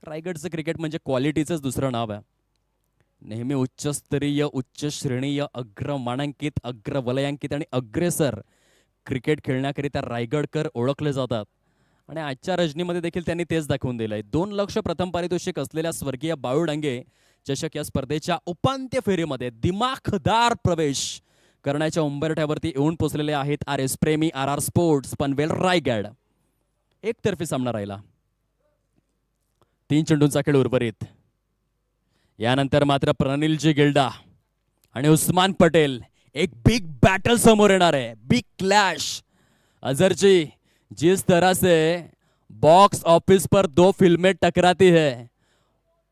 रायगडचं क्रिकेट म्हणजे क्वालिटीचंच दुसरं नाव आहे. नेहमी उच्चस्तरीय, उच्च श्रेणीय, अग्रमानांकित, अग्रवलयांकित आणि अग्रेसर क्रिकेट खेळण्याकरिता रायगडकर ओळखले जातात, आणि आजच्या रजनीमध्ये देखील त्यांनी तेच दाखवून दिलंय. 2 लाख प्रथम पारितोषिक असलेल्या स्वर्गीय बाळू डांगे चषक या स्पर्धेच्या उपांत्य फेरीमध्ये दिमाखदार प्रवेश करण्याच्या उंबरठ्यावरती येऊन पोचलेले आहेत RS प्रेमी RR स्पोर्ट्स पनवेल रायगड. एकतर्फी सामना राहिला. 3 चेंडूंचा खेळ उर्वरित. यानंतर मात्र प्रणिलजी गिल्डा आणि उस्मान पटेल एक बिग बॅटल समोर येणार आहे. Big clash. अजहरजी, जिस तरह से बॉक्स ऑफिस पर 2 फिल्में टकराती है,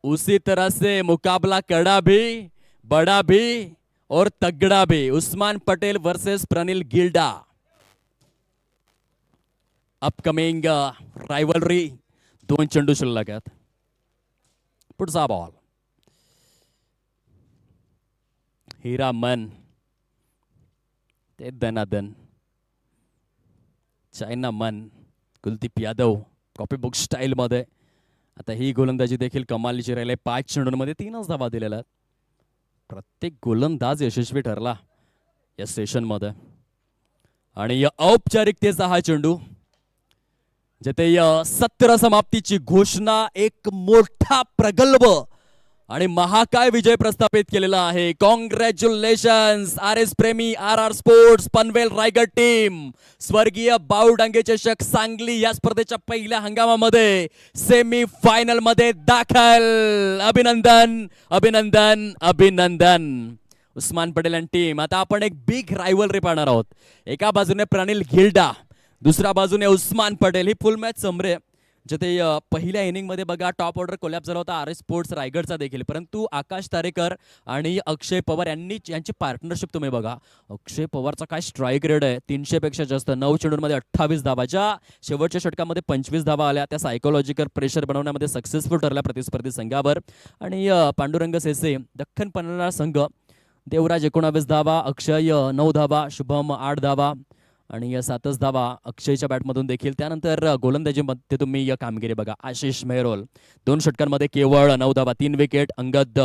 उसी तरह से मुकाबला कड़ा भी, बड़ा भी और तगड़ा भी. Usman Patel versus Pranil Gilda. Upcoming rivalry. 2 चेंडू शिल्लक आहेत. पुढचा बॉल. हिरामन ते दनादन. चायना मन. कुलदीप यादव कॉपीबुक स्टाईलमध्ये. आता ही गोलंदाजी देखील कमालीची राहिली. 5 चेंडूंमध्ये 3च धावा दिलेल्या आहेत. प्रत्येक गोलंदाज यशस्वी ठरला या सेशनमध्ये. आणि या औपचारिकतेचा हा चेंडू जेथे या सत्र समाप्तीची घोषणा, एक मोठा प्रगल्भ आणि महाकाय विजय प्रस्थापित केलेला आहे. कॉंग्रॅच्युलेशन्स RS प्रेमी RR sports Panvel Raigad team. स्वर्गीय बाळू डांगे चषक सांगली या स्पर्धेच्या पहिल्या हंगामामध्ये सेमी फायनल मध्ये दाखल. अभिनंदन, अभिनंदन, अभिनंदन. उस्मान पटेल आणि टीम. आता आपण एक बिग रायव्हलरी पाहणार आहोत. एका बाजूने प्रणिल गिल्डा, दुसऱ्या बाजूने उस्मान पटेल. ही फुल मॅच समरे जिथे पहिल्या इनिंगमध्ये बघा टॉप ऑर्डर कोलॅप्स झाला होता आर स्पोर्ट्स रायगडचा देखील, परंतु आकाश तारेकर आणि अक्षय पवार यांची पार्टनरशिप तुम्ही बघा. अक्षय पवारचा काय स्ट्राईक रेट आहे, 300 पेक्षा जास्त. 9 चेंडूंमध्ये 28 धावा, ज्या शेवटच्या षटकामध्ये 25 धावा आल्या, त्या सायकोलॉजिकल प्रेशर बनवण्यामध्ये सक्सेसफुल ठरल्या प्रतिस्पर्धी संघावर. आणि पांडुरंग सेसे दख्खन पन्हाळा संघ, देवराज 19 धावा, अक्षय 9 धावा, शुभम 8 धावा आणि 7च धावा अक्षयच्या बॅटमधून देखील. त्यानंतर गोलंदाजीमध्ये तुम्ही कामगिरी बघा. आशिष मेहरोल 2 षटकांमध्ये केवळ 9 धावा, 3 विकेट. अंगद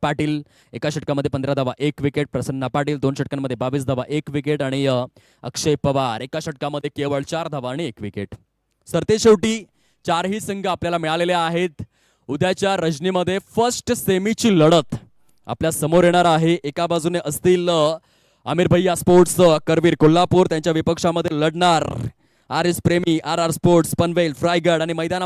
पाटील एका षटकामध्ये 15 धावा, 1 विकेट. प्रसन्न पाटील 2 षटकांमध्ये 22 धावा, 1 विकेट. आणि अक्षय पवार एका षटकामध्ये केवळ 4 धावा आणि 1 विकेट. सरते शेवटी 4ही संघ आपल्याला मिळालेले आहेत. उद्याच्या रजनीमध्ये फर्स्ट सेमीची लढत आपल्या समोर येणार आहे. एका बाजूने असतील आमिर भैया स्पोर्ट्स करवीर कोल्हापूर, त्यांच्या विपक्षामध्ये लढणार R S Premi R R sports Panvel Raigad. आणि मैदानामध्ये